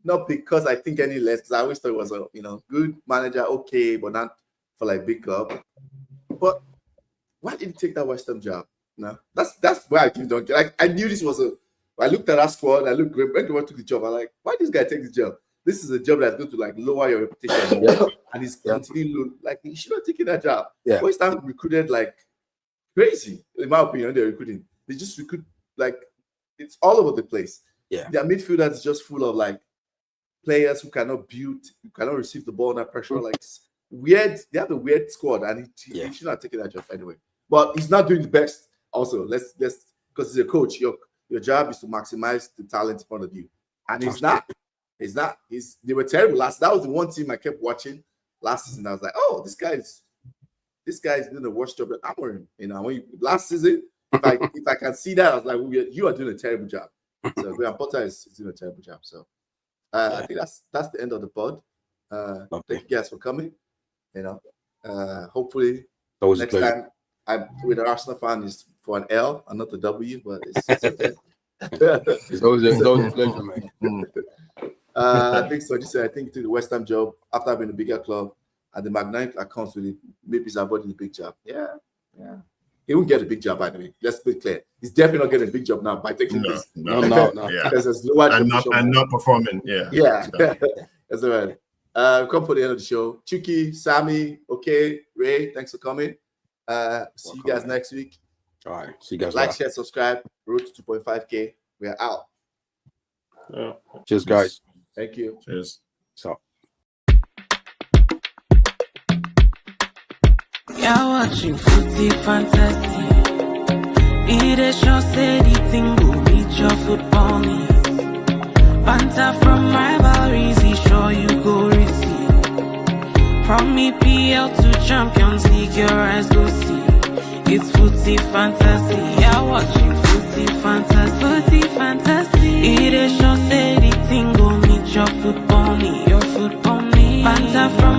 Not because I think any less, because I always thought it was a good manager, okay, but not for like big club. But why did he take that West Ham job? No, that's why I give donkey. Like, I knew this was I looked at that squad, I looked great. When the one took the job, I'm like, why this guy take the job? This is a job that's going to like lower your reputation, and he's continuing like he should have taken that job. Yeah. West Ham recruited like crazy, in my opinion. They're recruiting. They just recruit like it's all over the place. Yeah, their midfield is just full of like players who cannot build, who cannot receive the ball under pressure. Like weird, they have a weird squad, and he should not take that job anyway. But he's not doing the best. Also, let's because he's a coach. Your job is to maximize the talent in front of you, and he's not. They were terrible last. That was the one team I kept watching last season. I was like, oh, this guy is doing the worst job at Amorim. Last season, if I can see that, I was like, well, you are doing a terrible job. So Graham Potter is doing a terrible job. So. I think that's the end of the pod. Thank you guys for coming. Hopefully next time I'm with an Arsenal fan is for an L and not a W, but it's okay. It's always a pleasure, man. I think so. I think he took the West Ham job after having a bigger club, and the Magnite accounts with it. Maybe he's avoiding the big job. Yeah. He won't get a big job, by the way. Let's be clear. He's definitely not getting a big job now by taking this. No. Yeah. Because there's lower and not performing. Yeah. That's all right. Come for the end of the show. Chuki, Sammy, okay, Ray, thanks for coming. See you guys next week. All right. See you guys. Like, share, subscribe. Road to 2.5K. We are out. Cheers, guys. Thank you. Cheers. So. You're watching Footy Fantasy. It is your steady thing will meet your football needs. Banter from rivalries, he sure you go receive. From EPL to Champions League, your eyes go see. It's footy fantasy. Yeah, watching footy fantasy. Footy fantasy. It is sure say the thing go meet your football me. Your football me. Banter from